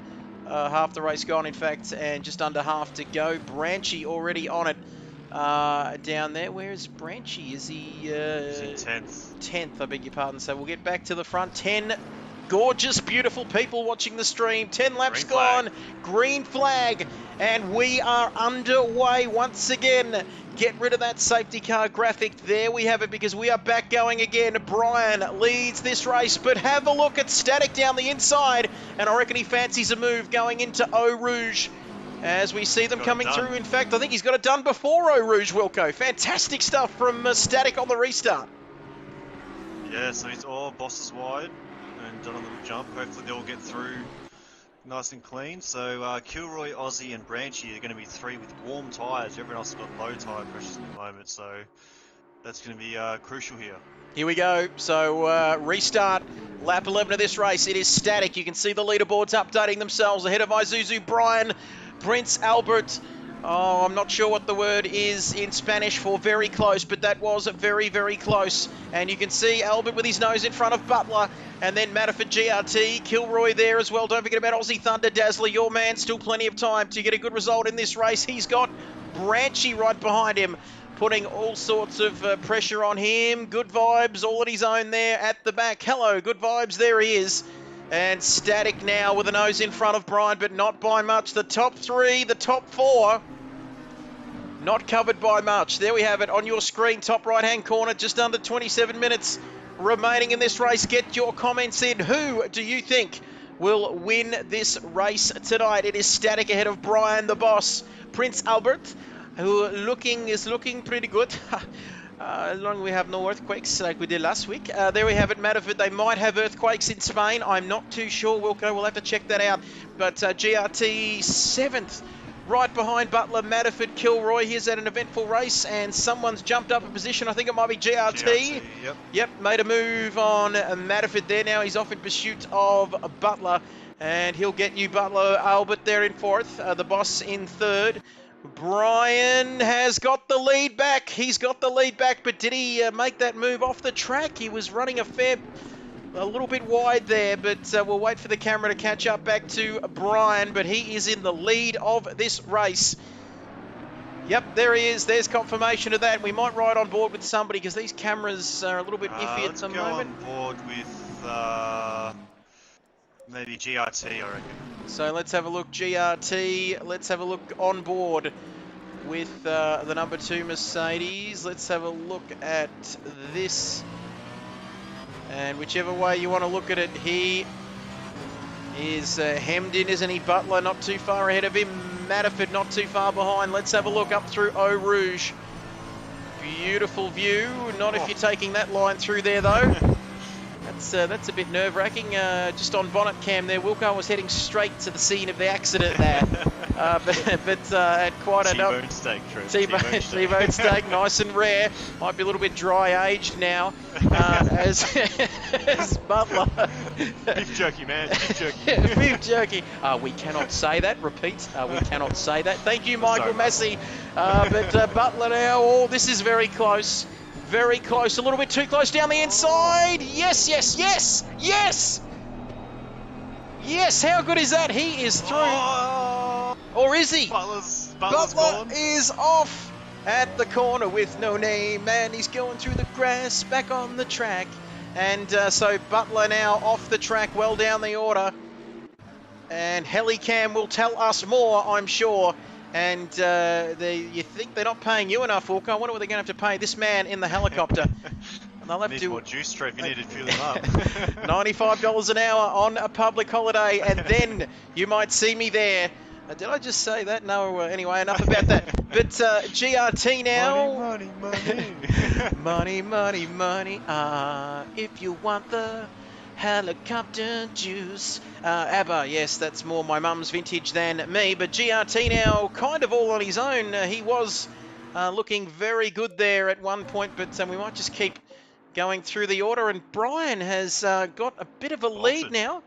half the race gone, in fact, and just under half to go. Branchy already on it down there. Where is Branchy? Is he? He's in 10th. 10th, I beg your pardon. So we'll get back to the front. 10 gorgeous, beautiful people watching the stream. 10 laps gone. Green flag. And we are underway once again. Get rid of that safety car graphic. There we have it, because we are back going again. Brian leads this race, but have a look at Static down the inside. And I reckon he fancies a move going into Eau Rouge as we see them coming through. In fact, I think he's got it done before Eau Rouge, Wilco. Fantastic stuff from Static on the restart. Yeah, so he's all bosses wide and done a little jump. Hopefully they'll get through nice and clean. So Kilroy, Aussie and Branchy are going to be three with warm tyres. Everyone else has got low tyre pressures at the moment, so that's going to be crucial here. Here we go. So restart, lap 11 of this race. It is Static. You can see the leaderboards updating themselves. Ahead of Isuzu, Brian, Prince Albert. Oh, I'm not sure what the word is in Spanish for very close, but that was very, very close. And you can see Albert with his nose in front of Butler, and then Matterford GRT, Kilroy there as well. Don't forget about Aussie Thunder Dazzler, your man. Still plenty of time to get a good result in this race. He's got Branchy right behind him, putting all sorts of pressure on him. Good Vibes all on his own there at the back. Hello, Good Vibes, there he is. And Static now with a nose in front of Brian, but not by much. The top three, the top four, not covered by much. There we have it on your screen, top right-hand corner, just under 27 minutes remaining in this race. Get your comments in. Who do you think will win this race tonight? It is Static ahead of Brian the Boss. Prince Albert, who is looking pretty good. As long as we have no earthquakes like we did last week. There we have it, Matterford. They might have earthquakes in Spain. I'm not too sure, Wilco. We'll have to check that out. But GRT 7th. Right behind Butler, Matterford, Kilroy. Here's at an eventful race, and someone's jumped up a position. I think it might be GRT. Yep, made a move on Matterford there. Now he's off in pursuit of Butler, and he'll get you, Butler. Albert there in 4th, the Boss in 3rd. Brian has got the lead back. He's got the lead back, but did he make that move off the track? He was running a little bit wide there, but we'll wait for the camera to catch up back to Brian, but he is in the lead of this race. Yep, there he is. There's confirmation of that. We might ride on board with somebody because these cameras are a little bit iffy at the moment. Let's go on board with maybe GRT, I reckon. So let's have a look, GRT. Let's have a look on board with the number 2 Mercedes. Let's have a look at this. And whichever way you want to look at it, he is hemmed in, isn't he? Butler not too far ahead of him. Matterford not too far behind. Let's have a look up through Eau Rouge. Beautiful view. Not if you're taking that line through there, though. That's a bit nerve-wracking. Just on bonnet cam there, Wilco was heading straight to the scene of the accident there. but at quite a T-bone steak, true. T-bone steak, nice and rare. Might be a little bit dry-aged now. As Butler. Beef jerky, man. Beef jerky. Beef jerky. We cannot say that. Repeat. We cannot say that. Thank you, Michael Massey. But Butler now. Oh, this is very close. Very close, a little bit too close down the inside. Yes, yes, yes, yes! Yes, how good is that? He is through. Or is he? Butler is off at the corner with no name, and he's going through the grass, back on the track. And so Butler now off the track, well down the order. And Helicam will tell us more, I'm sure. And you think they're not paying you enough, Walker. I wonder what they're going to have to pay this man in the helicopter. And they'll have need to more juice tray if you need to fuel him up. $95 an hour on a public holiday, and then you might see me there. Did I just say that? No. Anyway, enough about that. But GRT now. Money, money, money, money, money. If you want the helicopter juice. ABBA, yes, that's more my mum's vintage than me. But GRT now kind of all on his own. He was looking very good there at one point, but we might just keep going through the order. And Brian has got a bit of a lead now.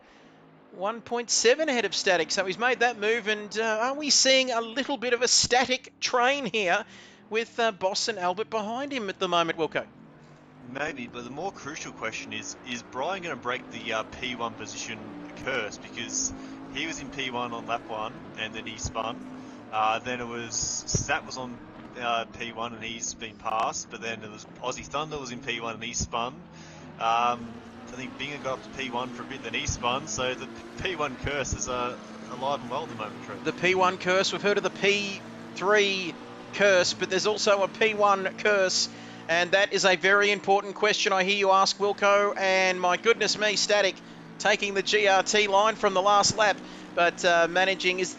1.7 ahead of Static. So he's made that move. And are we seeing a little bit of a Static train here with Boss and Albert behind him at the moment, Wilco? Maybe, but the more crucial question is Brian going to break the P1 position curse? Because he was in P1 on lap 1 and then he spun. Then it was Sat was on P1 and he's been passed, but then it was Aussie Thunder was in P1 and he spun. I think Binger got up to P1 for a bit, then he spun. So the P1 curse is alive and well at the moment, Trent. The P1 curse, we've heard of the P3 curse, but there's also a P1 curse. And that is a very important question I hear you ask, Wilco. And my goodness me, Static taking the GRT line from the last lap, but managing. Is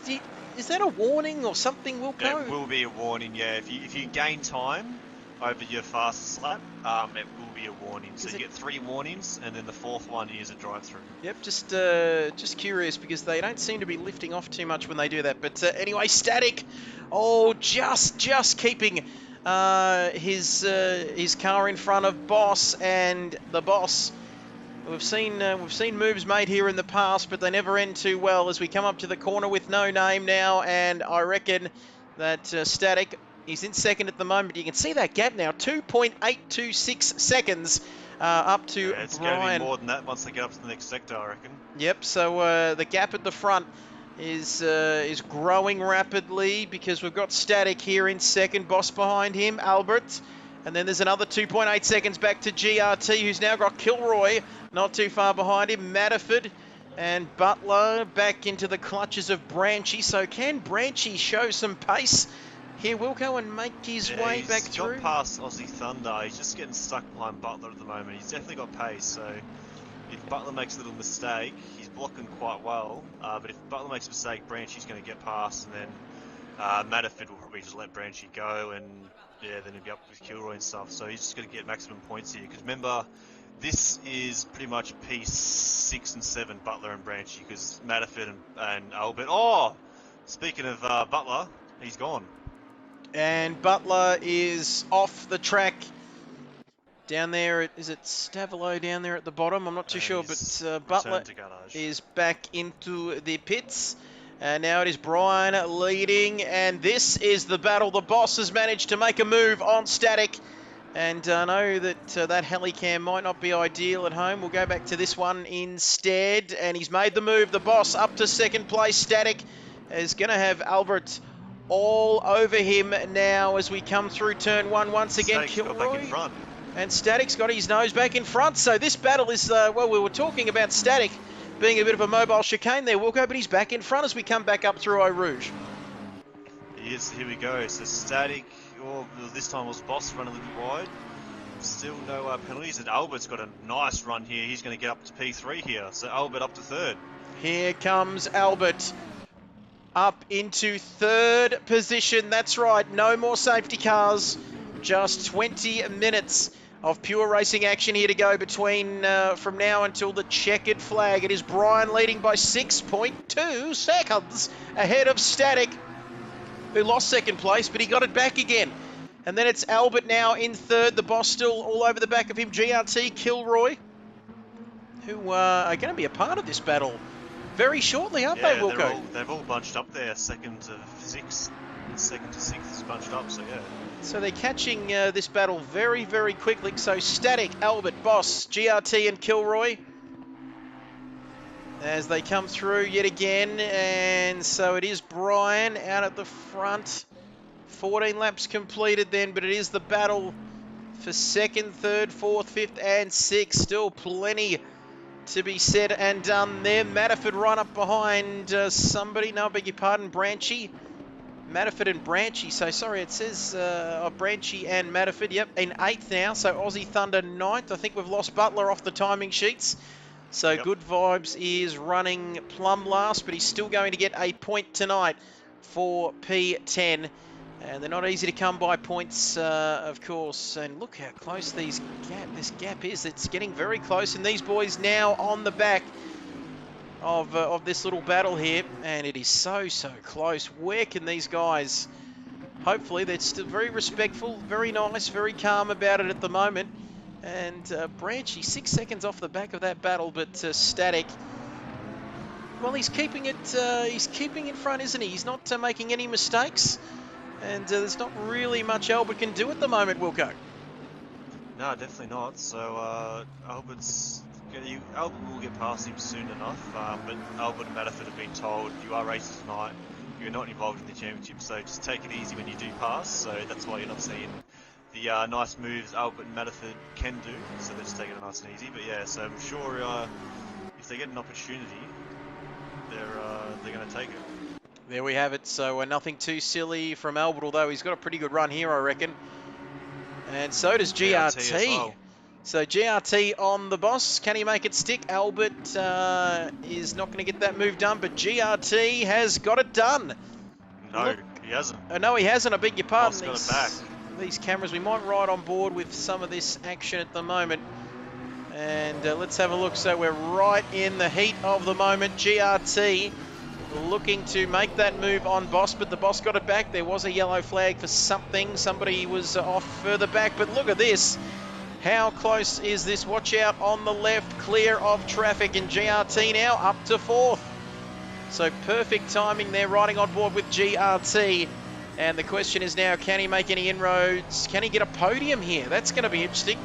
that a warning or something, Wilco? It will be a warning, yeah. If you gain time over your fastest lap, it will be a warning. So you get 3 warnings, and then the 4th one is a drive-through. Yep, just curious because they don't seem to be lifting off too much when they do that. But anyway, Static, just keeping his car in front of Boss, and the Boss. We've seen moves made here in the past, but they never end too well as we come up to the corner with no name now, and I reckon that Static, he's in second at the moment. You can see that gap now, 2.826 seconds up to it's Brian. going to be more than that once they get up to the next sector, I reckon. Yep, so the gap at the front is growing rapidly because we've got Static here in second, Boss behind him, Albert. And then there's another 2.8 seconds back to GRT, who's now got Kilroy not too far behind him. Matterford and Butler back into the clutches of Branchy. So can Branchy show some pace here, Wilco, and make his way back through? He's got past Aussie Thunder. He's just getting stuck behind Butler at the moment. He's definitely got pace, so if Butler makes a little mistake, he's blocking quite well. But if Butler makes a mistake, Branchy's going to get past, and then Matterford will probably just let Branchy go, and yeah, then he'll be up with Kilroy and stuff. So he's just going to get maximum points here. Because remember, this is pretty much piece 6 and 7, Butler and Branchy, because Matterford and Albert. Oh, speaking of Butler, he's gone. And Butler is off the track. Down there, is it Stavilo down there at the bottom? I'm not too sure, but Butler is back into the pits. And now it is Brian leading, and this is the battle. The Boss has managed to make a move on Static. And I know that that helicam might not be ideal at home. We'll go back to this one instead. And he's made the move. The Boss up to second place. Static is going to have Albert all over him now as we come through turn 1 once again. Static's got back in front. And Static's got his nose back in front. So this battle is, well, we were talking about Static being a bit of a mobile chicane there, Wilco, but he's back in front as we come back up through Eau Rouge. He is, here we go. So Static, or this time was Boss running a little bit wide. Still no penalties, and Albert's got a nice run here. He's going to get up to P3 here. So Albert up to third. Here comes Albert up into third position. That's right, no more safety cars. Just 20 minutes of pure racing action here to go between from now until the checkered flag. It is Brian leading by 6.2 seconds ahead of Static, who lost second place, but he got it back again. And then it's Albert now in third. The Boss still all over the back of him. GRT, Kilroy, who are going to be a part of this battle very shortly, aren't they, Wilco? They've all bunched up there. Second to 6. Second to 6 is bunched up, so yeah. So they're catching this battle very, very quickly. So Static, Albert, Boss, GRT and Kilroy as they come through yet again. And so it is Brian out at the front. 14 laps completed then, but it is the battle for second, third, fourth, fifth and sixth. Still plenty to be said and done there. Matterford right up behind somebody. No, I beg your pardon, Branchy. Matterford and Branchy, so sorry, it says Branchy and Matterford, yep, in 8th now, so Aussie Thunder 9th. I think we've lost Butler off the timing sheets. So yep. Good Vibes is running plumb last, but he's still going to get a point tonight for P10. And they're not easy to come by points, of course. And look how close this gap is. It's getting very close, and these boys now on the back of this little battle here, and it is so close. Where can these guys, hopefully they're still very respectful, very nice, very calm about it at the moment. And Branchy 6 seconds off the back of that battle, but Static, well, he's keeping it in front, isn't he? He's not making any mistakes, and there's not really much Albert can do at the moment, Wilco. No, definitely not. So Albert will get past him soon enough, but Albert and Matterford have been told, you are racing tonight, you're not involved in the championship, so just take it easy when you do pass. So that's why you're not seeing the nice moves Albert and Matterford can do, so they're just taking it nice and easy. But yeah, so I'm sure if they get an opportunity, they're going to take it. There we have it. So nothing too silly from Albert, although he's got a pretty good run here, I reckon. And so does GRT. as well. So GRT on the Boss. Can he make it stick? Albert is not going to get that move done, but GRT has got it done. No, he hasn't. No, he hasn't. I beg your pardon. Boss got it back. These cameras, we might ride on board with some of this action at the moment. And let's have a look. So we're right in the heat of the moment. GRT looking to make that move on Boss, but the Boss got it back. There was a yellow flag for something. Somebody was off further back, but look at this. How close is this? Watch out on the left, clear of traffic, and GRT now up to 4th. So perfect timing there, riding on board with GRT. And the question is now, can he make any inroads? Can he get a podium here? That's going to be interesting.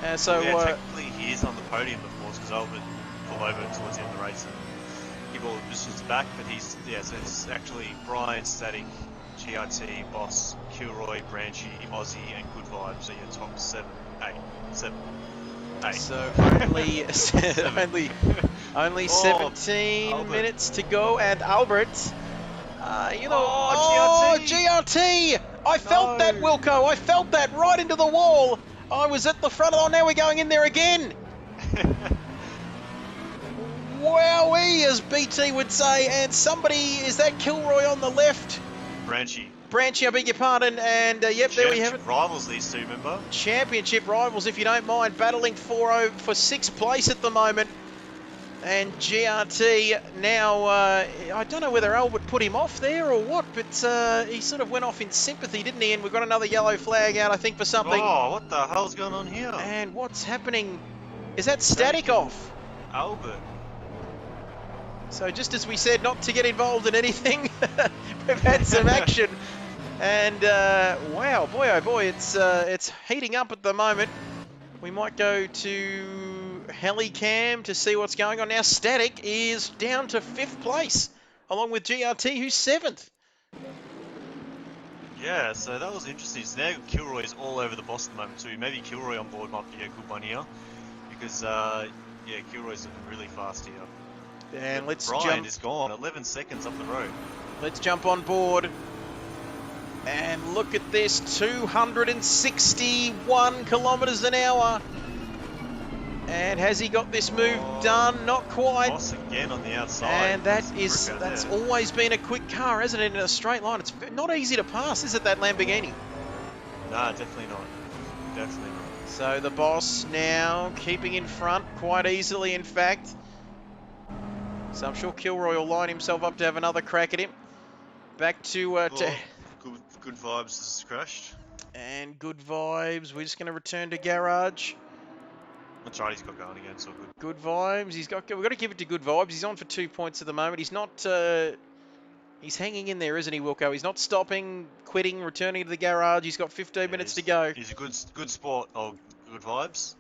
Technically he is on the podium, of course, because Albert pulled over towards the end of the race and give all the positions back, but so it's actually Brian, Static, GRT, Boss, Kilroy, Branchy, Aussie, and Good Vibes. So your top 7, 8. So only only Oh, 17 Albert. minutes to go, and Albert, GRT! GRT! I felt that, No. Wilco. I felt that right into the wall. I was at the front. Oh, now we're going in there again. Wowee, as BT would say. And somebody, is that Kilroy on the left? Branchy, I beg your pardon. And yep, there we have it. Rivals, these two, remember? Championship rivals, if you don't mind, battling for 6th place at the moment. And GRT now, I don't know whether Albert put him off there or what, but he sort of went off in sympathy, didn't he? And we've got another yellow flag out, I think, for something. Oh, what the hell's going on here? And what's happening? Is that static off? Albert. So just as we said not to get involved in anything, we've had some action. And wow, boy oh boy, it's heating up at the moment. We might go to Helicam to see what's going on now. Static is down to 5th place, along with GRT, who's 7th. Yeah, so that was interesting. So now Kilroy's all over the boss at the moment too. Maybe Kilroy on board might be a good one here, because Kilroy's looking really fast here. And let's Brian jump. is gone. 11 seconds up the road. Let's jump on board. And look at this, 261 kilometres an hour. And has he got this move done? Not quite. Boss again on the outside. And that's always been a quick car, hasn't it, in a straight line? It's not easy to pass, is it, that Lamborghini? Nah, definitely not. Definitely not. So the boss now keeping in front quite easily, in fact. So I'm sure Kilroy will line himself up to have another crack at him. Back to Good Vibes has crashed. and Good Vibes. We're just going to return to garage. That's right, he's got going again, so good. Good Vibes. We've got to give it to Good Vibes. He's on for 2 points at the moment. He's not. He's hanging in there, isn't he, Wilco? He's not stopping, quitting, returning to the garage. He's got 15 minutes to go. He's a good sport. Oh, Good Vibes.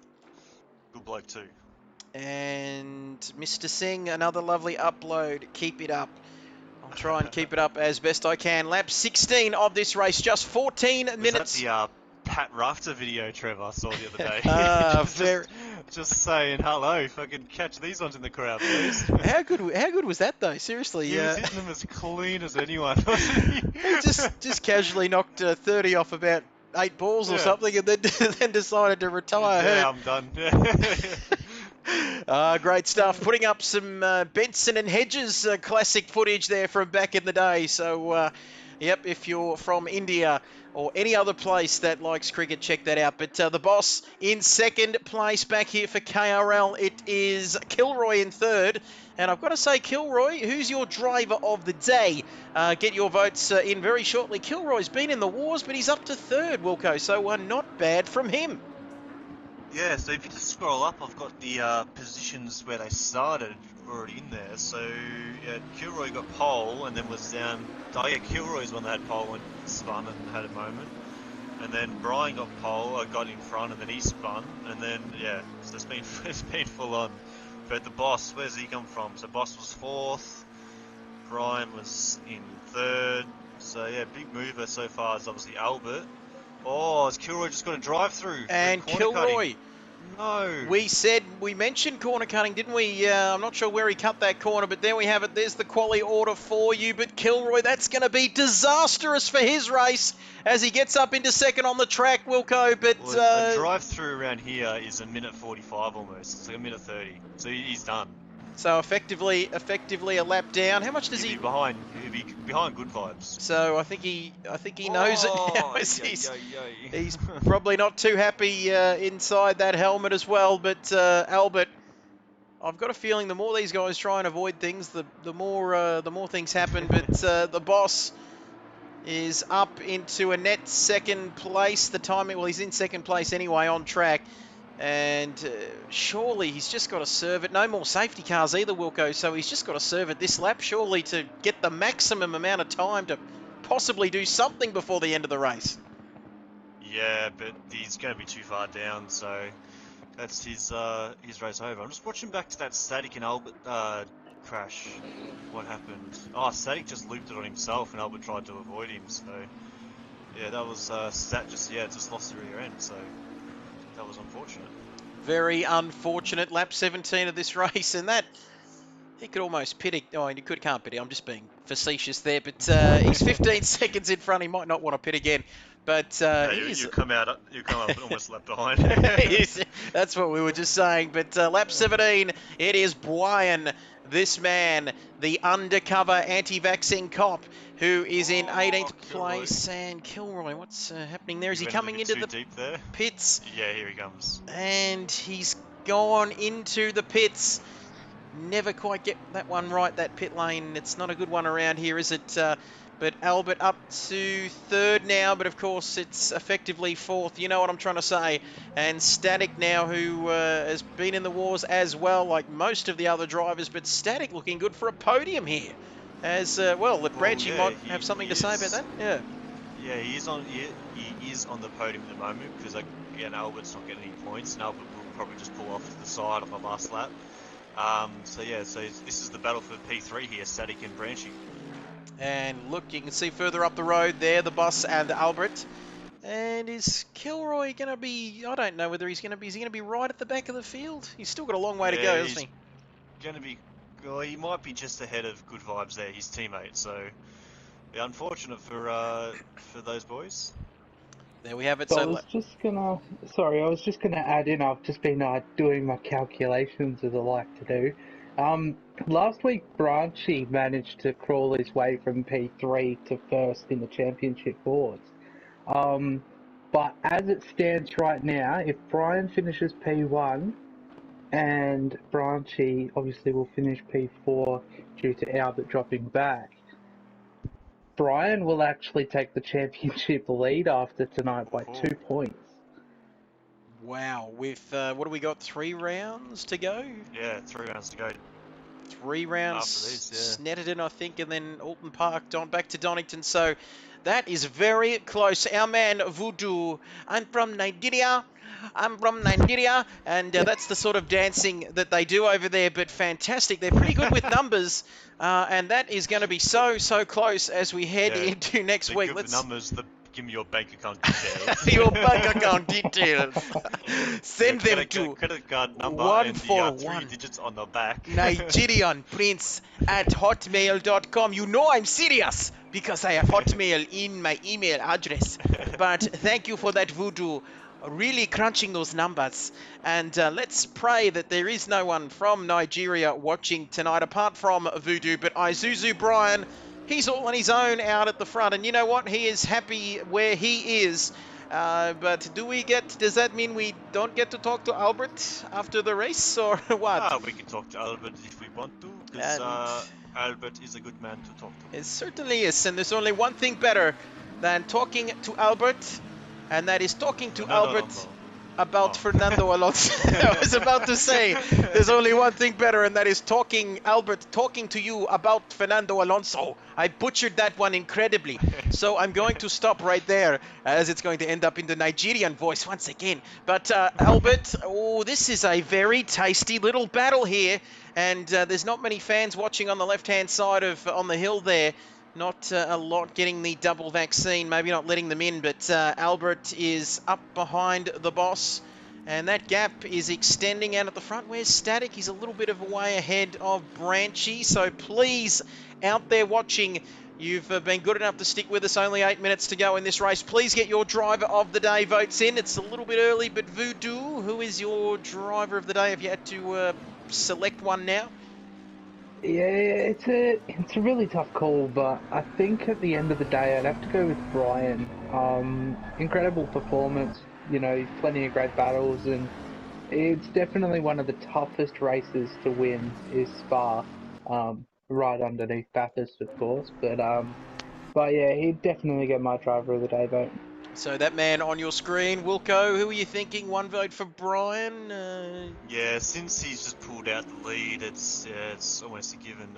Good bloke too. And Mr. Singh, another lovely upload. Keep it up. I'll try and keep it up as best I can. Lap 16 of this race, just 14 minutes. Was that the Pat Rafter video, Trevor, I saw the other day? Just saying hello. If I can catch these ones in the crowd, please. How good was that though? Seriously, he was hitting them as clean as anyone, wasn't he? just casually knocked 30 off about 8 balls or something, and then decided to retire. Yeah, I'm done. Great stuff. Putting up some Benson and Hedges classic footage there from back in the day. So, yep, if you're from India or any other place that likes cricket, check that out. But the boss in 2nd place back here for KRL. It is Kilroy in 3rd. And I've got to say, Kilroy, who's your driver of the day? Get your votes in very shortly. Kilroy's been in the wars, but he's up to 3rd, Wilco. So not bad from him. Yeah, so if you just scroll up, I've got the positions where they started already in there. So, yeah, Kilroy got pole and then was down. Oh, yeah, Kilroy's one that had pole and spun and had a moment. And then Brian got pole, got in front, and then he spun. And then, yeah, so it's been full on. But the boss, where's he come from? So, boss was 4th, Brian was in 3rd. So, yeah, big mover so far is obviously Albert. Oh, has Kilroy just got a drive-through? And Kilroy. No. We mentioned corner cutting, didn't we? I'm not sure where he cut that corner, but there we have it. There's the quali order for you. But Kilroy, that's going to be disastrous for his race as he gets up into 2nd on the track, Wilco. But a drive-through around here is a minute 45 almost. It's like a minute 30. So he's done. So effectively a lap down. How much does he? He'll be behind Good Vibes. So I think he knows it now. He's probably not too happy inside that helmet as well. But Albert, I've got a feeling the more these guys try and avoid things, the more things happen. But the boss is up into a net 2nd place. The timing, well, he's in 2nd place anyway on track. And surely he's just got to serve it. No more safety cars either, Wilco. So he's just got to serve it this lap, surely, to get the maximum amount of time to possibly do something before the end of the race. Yeah, but he's going to be too far down, so that's his race over. I'm just watching back to that Static and Albert crash. What happened? Oh, Static just looped it on himself, and Albert tried to avoid him. So yeah, that was Stat just lost the rear end. So that was unfortunate. Very unfortunate. Lap 17 of this race, and that he could almost pit it. Oh, he can't pit it. I'm just being facetious there, but he's 15 seconds in front. He might not want to pit again, but You come out almost lap behind. that's what we were just saying. But lap 17, it is Brian, this man, the undercover anti-vaccine cop, who is in 18th place. And Kilroy, what's happening there? Is he coming into the deep there? pits? Yeah, here he comes. And he's gone into the pits. Never quite get that one right, that pit lane. It's not a good one around here, is it? But Albert up to third now, but of course it's effectively fourth. You know what I'm trying to say. And Static now, who has been in the wars as well, like most of the other drivers, but Static looking good for a podium here. As well, Branchy might have something to say about that. Yeah. Yeah, he is on the podium at the moment because again Albert's not getting any points, and Albert will probably just pull off to the side on the last lap. So this is the battle for P3 here, Static and Branchy. And look, you can see further up the road there, the bus and Albert. And is Kilroy going to be, I don't know whether is he going to be right at the back of the field? He's still got a long way to go, hasn't he? Going to be, well, he might be just ahead of Good Vibes there, his teammate, so yeah, unfortunate for those boys. There we have it. So So I was just gonna add in. I've just been doing my calculations as I like to do. Last week, Branchy managed to crawl his way from P3 to first in the championship boards. But as it stands right now, if Brian finishes P1 and Branchy obviously will finish P4 due to Albert dropping back, Brian will actually take the championship lead after tonight by 2 points. wow, with what do we got? 3 rounds to go? Yeah, 3 rounds to go. 3 rounds. After this, yeah. Snetterton, I think, and then Alton Park back to Donington. So that is very close. Our man Voodoo. I'm from Nigeria. And that's the sort of dancing that they do over there, but fantastic. They're pretty good with numbers, and that is going to be so close as we head into next week. Let's numbers. Give me your bank account details. Your bank account details. Send them to credit card number 141 and the 3 digits on the back. Nigerian Prince at hotmail.com. You know I'm serious because I have Hotmail in my email address. But thank you for that, Voodoo. Really crunching those numbers. And let's pray that there is no one from Nigeria watching tonight apart from Voodoo. But Isuzu Brian, he's all on his own out at the front. And you know what? He is happy where he is. But does that mean we don't get to talk to Albert after the race or what? We can talk to Albert if we want to, because Albert is a good man to talk to. It certainly is. And there's only one thing better than talking to Albert, and that is talking to Albert about Fernando Alonso. I was about to say, there's only one thing better, and that is Albert talking to you about Fernando Alonso. I butchered that one incredibly. So I'm going to stop right there, as it's going to end up in the Nigerian voice once again. But Albert, this is a very tasty little battle here, and there's not many fans watching on the left-hand side on the hill there. Not a lot getting the double vaccine, maybe not letting them in, but Albert is up behind the boss, and that gap is extending out at the front. Where's Static? He's a little bit of a way ahead of Branchy, so please, out there watching, you've been good enough to stick with us. Only 8 minutes to go in this race. Please get your driver of the day votes in. It's a little bit early, but Voodoo, who is your driver of the day if you had to select one now? Yeah, it's a really tough call, but I think at the end of the day, I'd have to go with Brian. Incredible performance, plenty of great battles, and it's definitely one of the toughest races to win is Spa, right underneath Bathurst, of course. But yeah, he'd definitely get my driver of the day vote. So that man on your screen, Wilco, who are you thinking? One vote for Brian? Yeah, since he's just pulled out the lead, it's almost a given.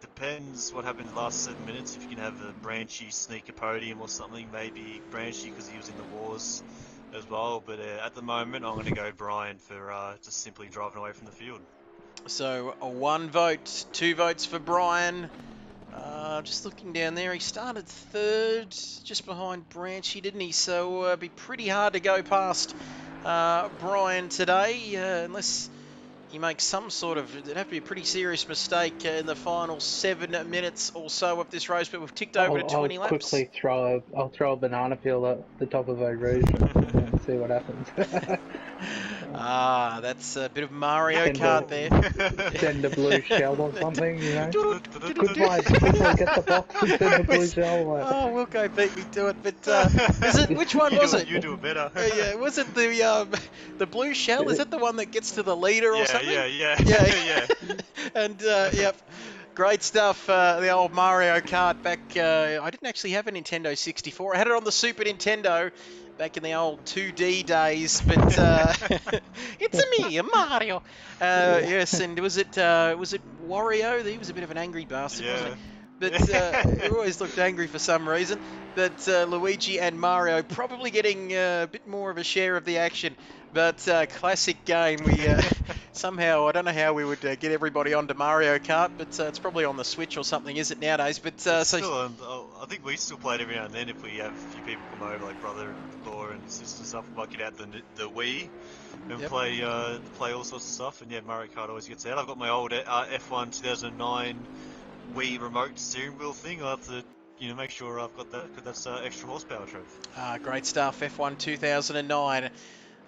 Depends what happened in the last 7 minutes. If you can have a Branchy sneak a podium or something, maybe Branchy because he was in the wars as well. But at the moment, I'm going to go Brian for just simply driving away from the field. So 1 vote, 2 votes for Brian. Just looking down there, he started 3rd, just behind Branchy, didn't he? So it'd be pretty hard to go past Brian today, unless he makes some sort of, it'd have to be a pretty serious mistake in the final 7 minutes or so of this race, but we've ticked over to 20 I'll laps. quickly I'll throw a banana peel at the top of Eau Rouge and see what happens. That's a bit of Mario Send Kart there. Send a blue shell or something, you know. Quickly get the box and send a blue shell. Oh, Wilco beat me to it, but which one was it? You do it better. Yeah, was it the blue shell? Is that the one that gets to the leader or something? Yeah. And yep, great stuff. The old Mario Kart back. I didn't actually have a Nintendo 64. I had it on the Super Nintendo back in the old 2D days. But it's me, Mario. Yes, and was it Wario? He was a bit of an angry bastard, wasn't he? But he always looked angry for some reason. But Luigi and Mario probably getting a bit more of a share of the action. But classic game. We somehow, I don't know how we would get everybody onto Mario Kart, but it's probably on the Switch or something, is it nowadays? But still, I think we still play it every now and then if we have a few people come over, like brother-in-law and sister and stuff. We might get out the Wii and play all sorts of stuff. And yeah, Mario Kart always gets out. I've got my old F1 2009 Wii remote steering wheel thing. I'll have to make sure I've got that, because that's extra horsepower trophy. Great stuff, F1 2009.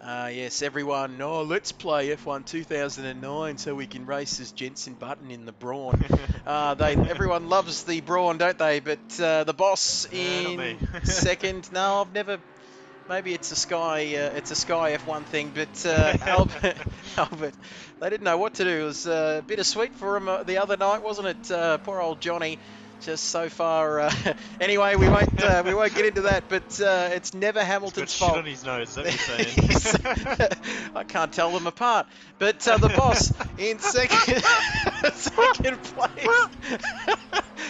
Yes, everyone, let's play F1 2009 so we can race as Jensen Button in the Brawn. Everyone loves the Brawn, don't they? But the boss in second. No, I've never. Maybe it's a Sky F1 thing, but Albert, they didn't know what to do. It was bittersweet for him the other night, wasn't it? Poor old Johnny. Just so far. Anyway, we won't get into that. But it's never Hamilton's fault. Shit on his nose, is that what you're saying? I can't tell them apart. But the boss in second place.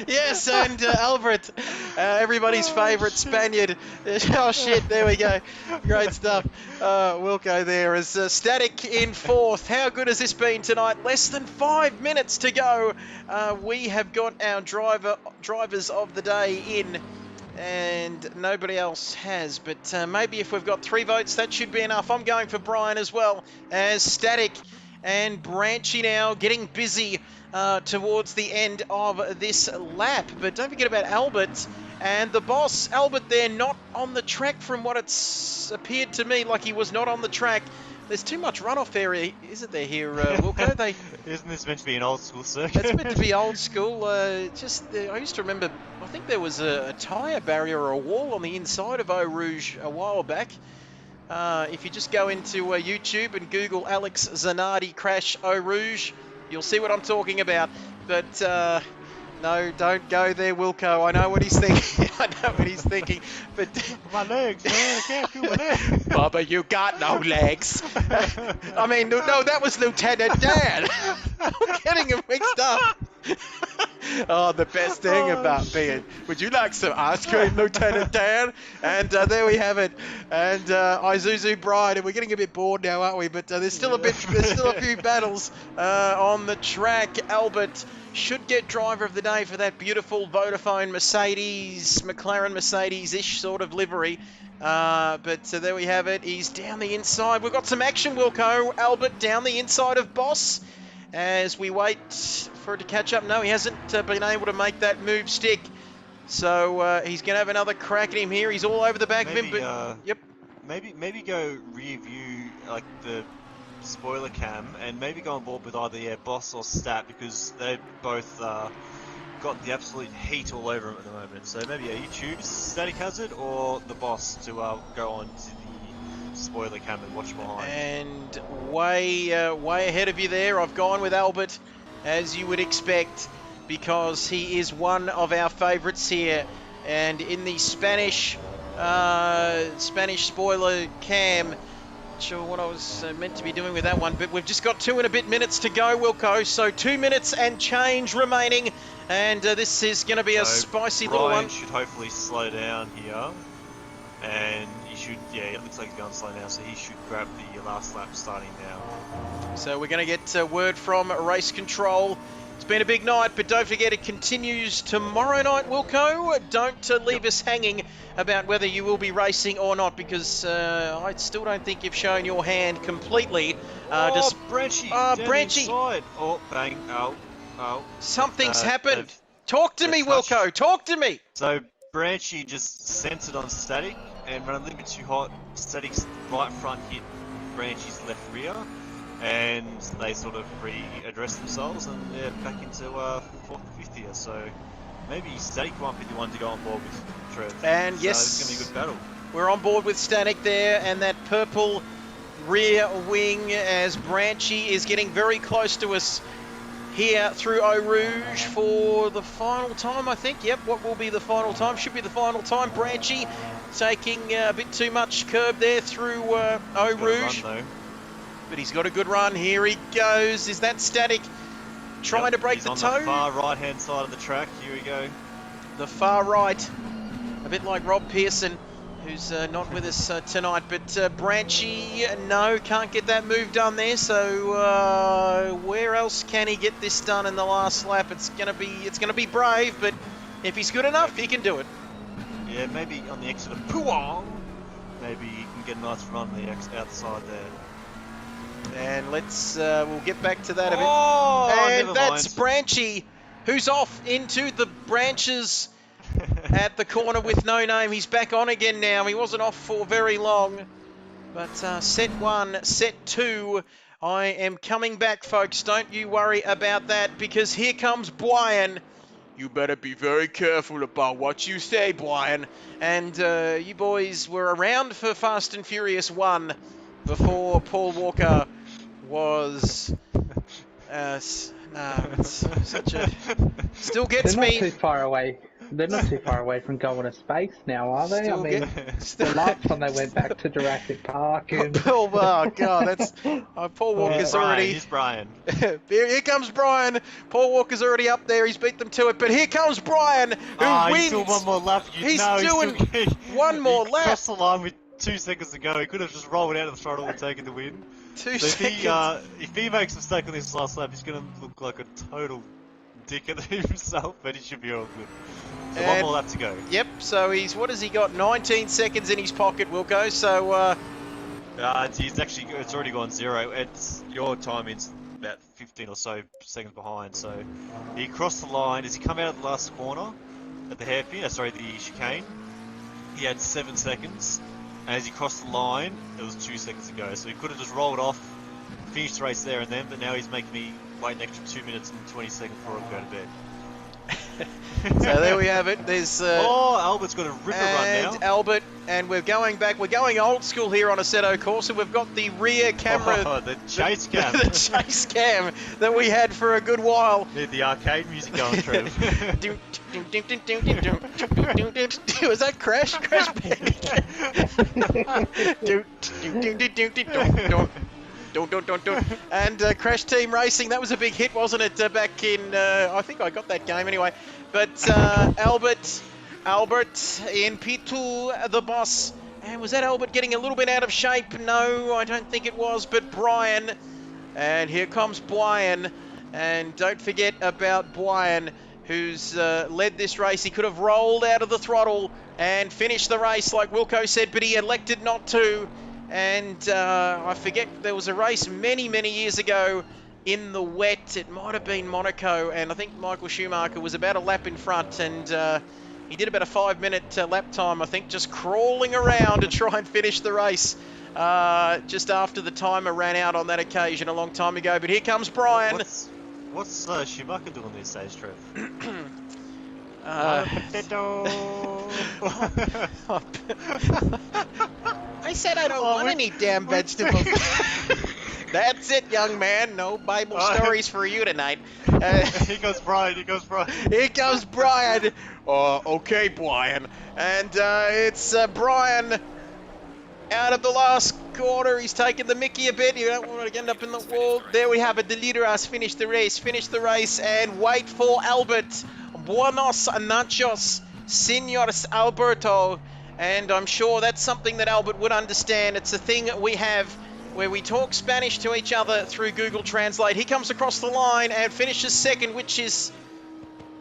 Yes, and Albert, everybody's favourite Spaniard. Oh shit! There we go. Great stuff. Wilco there is Static in 4th. How good has this been tonight? Less than 5 minutes to go. We have got our drivers of the day in, and nobody else has. But maybe if we've got 3 votes, that should be enough. I'm going for Brian as well as Static and Branchy now getting busy towards the end of this lap. But don't forget about Albert and the boss. Albert there not on the track, from what it's appeared to me like he was not on the track. There's too much runoff area, isn't there here, Wilco? Isn't this meant to be an old school circuit? It's meant to be old school. I used to remember, I think there was a tyre barrier or a wall on the inside of Eau Rouge a while back. If you just go into YouTube and Google Alex Zanardi crash Eau Rouge, you'll see what I'm talking about. But no, don't go there, Wilco. I know what he's thinking. But my legs, man, I can't feel my legs. Bubba, you got no legs. I mean, no, that was Lieutenant Dan. I'm getting him mixed up. Oh, the best thing about being, would you like some ice cream, Lieutenant Dan? And there we have it. And Isuzu Bride, and we're getting a bit bored now, aren't we? But there's still a few battles on the track. Albert should get driver of the day for that beautiful Vodafone McLaren Mercedes-ish sort of livery. But there we have it. He's down the inside. We've got some action, Wilco. Albert down the inside of Boss as we wait for it to catch up. No, he hasn't been able to make that move stick. So he's going to have another crack at him here. He's all over the back of him. But, yep. Maybe go rear view, like the spoiler cam, and maybe go on board with either Boss or Stat, because they both got the absolute heat all over him at the moment. So maybe you choose Static Hazard or the Boss to go on to the spoiler cam and watch behind. And way ahead of you there, I've gone with Albert, as you would expect, because he is one of our favourites here. And in the Spanish spoiler cam, not sure what I was meant to be doing with that one, but we've just got 2 and a bit minutes to go, Wilco. So 2 minutes and change remaining, and this is going to be a spicy little one. Should hopefully slow down here, and he should, yeah, it looks like he's going slow now, so he should grab the last lap starting now. So we're going to get word from race control. It's been a big night, but don't forget it continues tomorrow night, Wilco. Don't leave us hanging about whether you will be racing or not, because I still don't think you've shown your hand completely. Branchy! Branchy! Inside. Oh, bang. Oh. Something's happened. Talk to me, Wilco. Talk to me. So Branchy just centered on Static and ran a little bit too hot. Static's right front hit Branchy's left rear, and they sort of readdressed themselves, and they're back into 4th and 5th here. So maybe Static might be the one to go on board with Trev. And so yes, it's going to be a good battle. We're on board with Static there, and that purple rear wing as Branchy is getting very close to us here through Eau Rouge for the final time, I think. Yep, what will be the final time? Should be the final time. Branchy taking a bit too much curb there through Eau Rouge. But he's got a good run. Here he goes. Is that Static trying to break the toe? On the far right-hand side of the track. Here we go. The far right. A bit like Rob Pearson, who's not with us tonight. But Branchy, no, can't get that move done there. So where else can he get this done in the last lap? It's gonna be Brave, but if he's good enough, he can do it. Yeah, maybe on the exit of Puong, maybe he can get a nice run on the outside there. And we'll get back to that a bit. Oh, and never that's mind. Branchy, who's off into the branches at the corner with no name. He's back on again now. He wasn't off for very long. But set 1, set 2, I am coming back, folks. Don't you worry about that, because here comes Brian. You better be very careful about what you say, Brian. And you boys were around for Fast and Furious 1 before Paul Walker was... it's such a... Still gets They're not me. too far away. They're not too far away from going to space now, are they? Still I mean, the last time they went back to Jurassic Park and... Oh, God, that's... Paul Walker's already... Here's Brian. Here comes Brian. Paul Walker's already up there. He's beat them to it. But here comes Brian, who wins. He's still one more lap. He's doing one more lap. He crossed the line with 2 seconds to go. He could have just rolled out of the throttle and taken the win. 2 So seconds. if he makes a mistake on this last lap, he's going to look like a total dick at himself, but he should be all good. So one more lap to go. Yep, so what has he got? 19 seconds in his pocket, Wilco. So, it's already gone 0. Your timing's about 15 or so seconds behind. So he crossed the line. Does he come out of the last corner at the hairpin? The chicane. He had 7 seconds. And as he crossed the line, it was 2 seconds to go. So he could have just rolled off, finished the race there and then, but now he's making me wait an extra 2 minutes and 20 seconds before I go to bed. So there we have it. There's Albert's got a ripper run now. Albert, and we're going back. We're going old school here on Assetto Corsa. We've got the rear camera. Oh, the chase cam. The chase cam that we had for a good while. Need the arcade music going, Trev. Was that Crash? Crash And Crash Team Racing, that was a big hit, wasn't it, back in, I think I got that game anyway. But Albert in P2, the boss. And was that Albert getting a little bit out of shape? No, I don't think it was, but Brian. And here comes Brian. And don't forget about Brian, who's led this race. He could have rolled out of the throttle and finished the race like Wilco said, but he elected not to. And I forget, there was a race many, many years ago in the wet. It might have been Monaco, and I think Michael Schumacher was about a lap in front, and he did about a 5-minute lap time, I think, just crawling around to try and finish the race just after the timer ran out on that occasion a long time ago. But here comes Brian. What's Schumacher doing these days, Trev? Potato. I said I don't want any damn vegetables. That's it, young man. No Bible stories for you tonight. Here goes Brian. Here comes Brian. Okay, Brian. And it's Brian out of the last quarter. He's taken the mickey a bit. You don't want to end up in the wall. There we have it. The leader has finished the race. And wait for Albert. Buenos nachos, Senor Alberto. And I'm sure that's something that Albert would understand. It's a thing we have where we talk Spanish to each other through Google Translate. He comes across the line and finishes second, which is,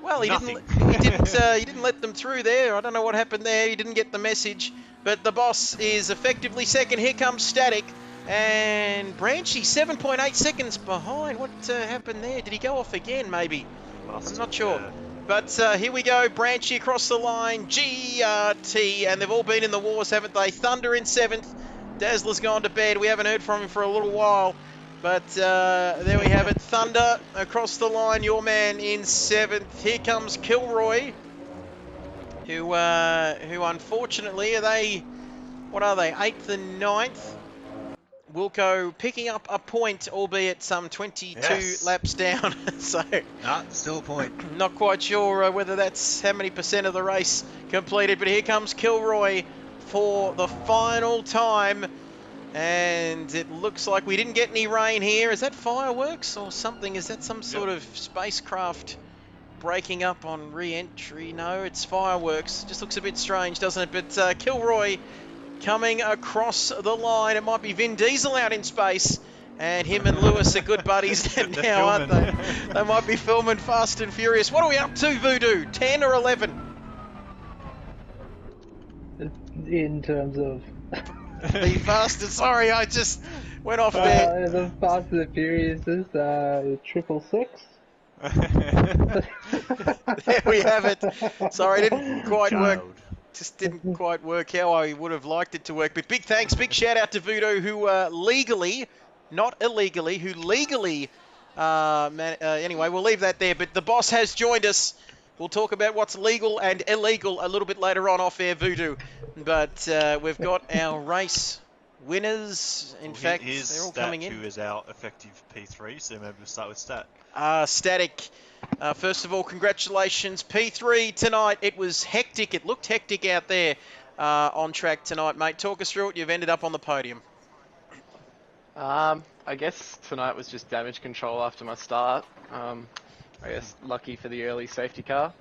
well, he didn't let them through there. I don't know what happened there. He didn't get the message. But the boss is effectively second. Here comes Static. And Branchy, 7.8 seconds behind. What happened there? Did he go off again, maybe? I'm not sure. But here we go. Branchy across the line. GRT. And they've all been in the wars, haven't they? Thunder in 7th. Dazzler's gone to bed. We haven't heard from him for a little while. But there we have it. Thunder across the line. Your man in 7th. Here comes Kilroy, who unfortunately, what are they, 8th and 9th? Wilco picking up a point, albeit some 22 laps down. So, Still a point. Not quite sure whether that's how many percent of the race completed. But here comes Kilroy for the final time. And it looks like we didn't get any rain here. Is that fireworks or something? Is that some sort of spacecraft breaking up on re-entry? No, it's fireworks. Just looks a bit strange, doesn't it? But Kilroy coming across the line. It might be Vin Diesel out in space. And him and Lewis are good buddies now, aren't they? They might be filming Fast and Furious. What are we up to, Voodoo? 10 or 11? In terms of... The fastest. Sorry, I just went off there. The Fast and Furious is 666. There we have it. Sorry, didn't quite work. Just didn't quite work how I would have liked it to work. But big thanks, big shout out to Voodoo, who legally, not illegally, who legally, anyway, we'll leave that there. But the boss has joined us. We'll talk about what's legal and illegal a little bit later on off air, Voodoo. But we've got our race winners. In fact, they're all coming in. Who is our effective P3? So maybe we'll start with Stat. Static. First of all, congratulations. P3 tonight. It was hectic. It looked hectic out there on track tonight, mate. Talk us through it. You've ended up on the podium. I guess tonight was just damage control after my start. I guess lucky for the early safety car.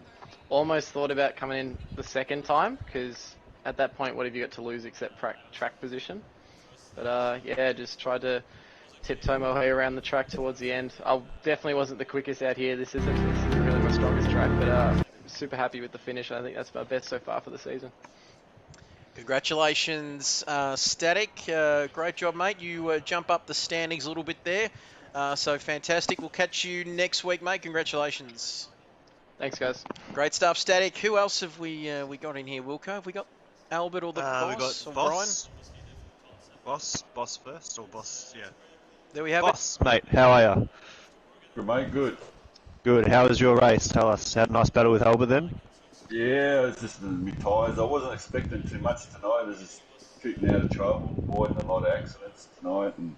Almost thought about coming in the second time, because at that point, what have you got to lose except track position? But yeah, just tried to tiptoe my way around the track towards the end. I definitely wasn't the quickest out here. This isn't really my strongest track, but super happy with the finish. I think that's my best so far for the season. Congratulations, Static. Great job, mate. You jump up the standings a little bit there. So fantastic. We'll catch you next week, mate. Congratulations. Thanks, guys. Great stuff, Static. Who else have we got in here, Wilco? Have we got Albert or the boss? We got or boss. Boss first, or boss? Yeah. There we have Boss, mate, how are you? Good, mate, good. Good. How was your race? Tell us. Had a nice battle with Albert then? Yeah, it's just my tyres. I wasn't expecting too much tonight. I was just keeping out of trouble, avoiding a lot of accidents tonight, and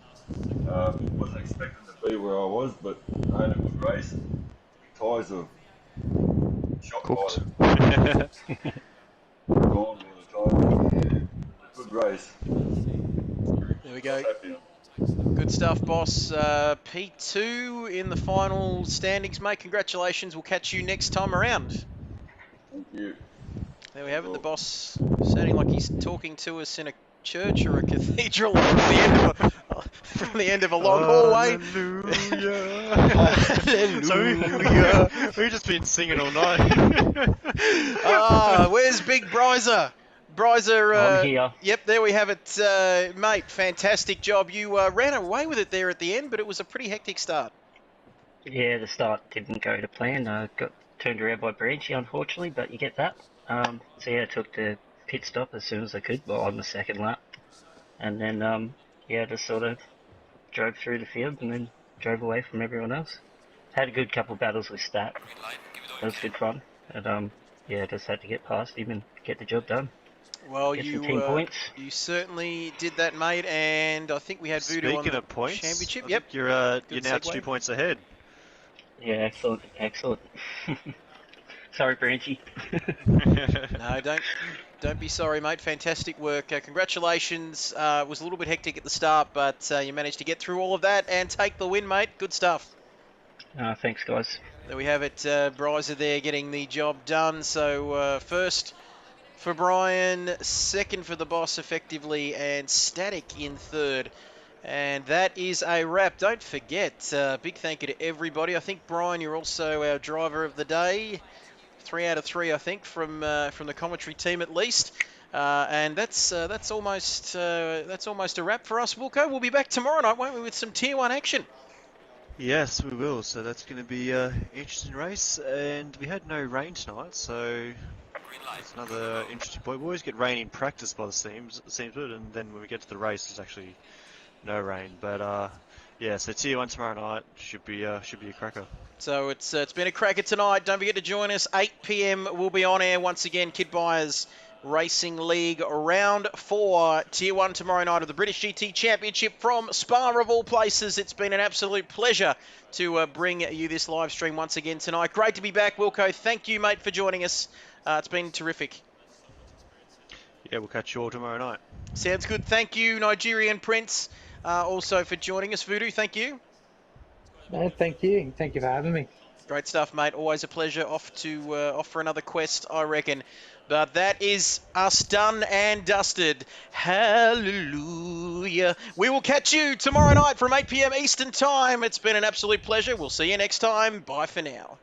wasn't expecting to be where I was, but I had a good race. My tyres are shot Cooked. by the gone all the time. Yeah, good race. There we go. Good stuff, boss. P2 in the final standings, mate. Congratulations. We'll catch you next time around. Thank you. There we have it. The boss sounding like he's talking to us in a church or a cathedral from the end of a long hallway. Hallelujah. We've just been singing all night. Where's Big Bryzer? Bryzer, I'm here. Yep, there we have it, mate. Fantastic job. You ran away with it there at the end, but it was a pretty hectic start. Yeah, the start didn't go to plan. Got turned around by Branchy, unfortunately, but you get that. So yeah, I took the pit stop as soon as I could, well, on the second lap. And then, yeah, just sort of drove through the field and then drove away from everyone else. Had a good couple of battles with Stat. That was good fun. And, yeah, just had to get past him and get the job done. Well, Get some team points. you certainly did that, mate, and I think we had Voodoo on Speaking the of points, championship. I Yep, think you're now segue. 2 points ahead. Yeah, excellent, excellent. Sorry, Branchy. No, don't be sorry, mate. Fantastic work. Congratulations. It was a little bit hectic at the start, but you managed to get through all of that and take the win, mate. Good stuff. Thanks, guys. There we have it. Bryzer there getting the job done. So first for Brian, second for the boss effectively, and Static in third. And that is a wrap. Don't forget, big thank you to everybody. I think, Brian, you're also our driver of the day. 3 out of 3, I think, from the commentary team at least. And that's almost a wrap for us, Wilco. We'll be back tomorrow night, won't we, with some Tier 1 action. Yes, we will. So that's going to be an interesting race. And we had no rain tonight, so it's another interesting point. We always get rain in practice by the seems of it, and then when we get to the race, there's actually no rain. But yeah, so Tier 1 tomorrow night should be a cracker. So it's been a cracker tonight. Don't forget to join us. 8 p.m. We'll be on air once again. Kid Buyers Racing League Round 4, Tier 1 tomorrow night of the British GT Championship from Spa of all places. It's been an absolute pleasure to bring you this live stream once again tonight. Great to be back, Wilco. Thank you, mate, for joining us. It's been terrific. Yeah, we'll catch you all tomorrow night. Sounds good. Thank you, Nigerian Prince, also for joining us. Voodoo, thank you. No, thank you. Thank you for having me. Great stuff, mate. Always a pleasure. Off for another quest, I reckon. But that is us done and dusted. Hallelujah. We will catch you tomorrow night from 8 p.m. Eastern Time. It's been an absolute pleasure. We'll see you next time. Bye for now.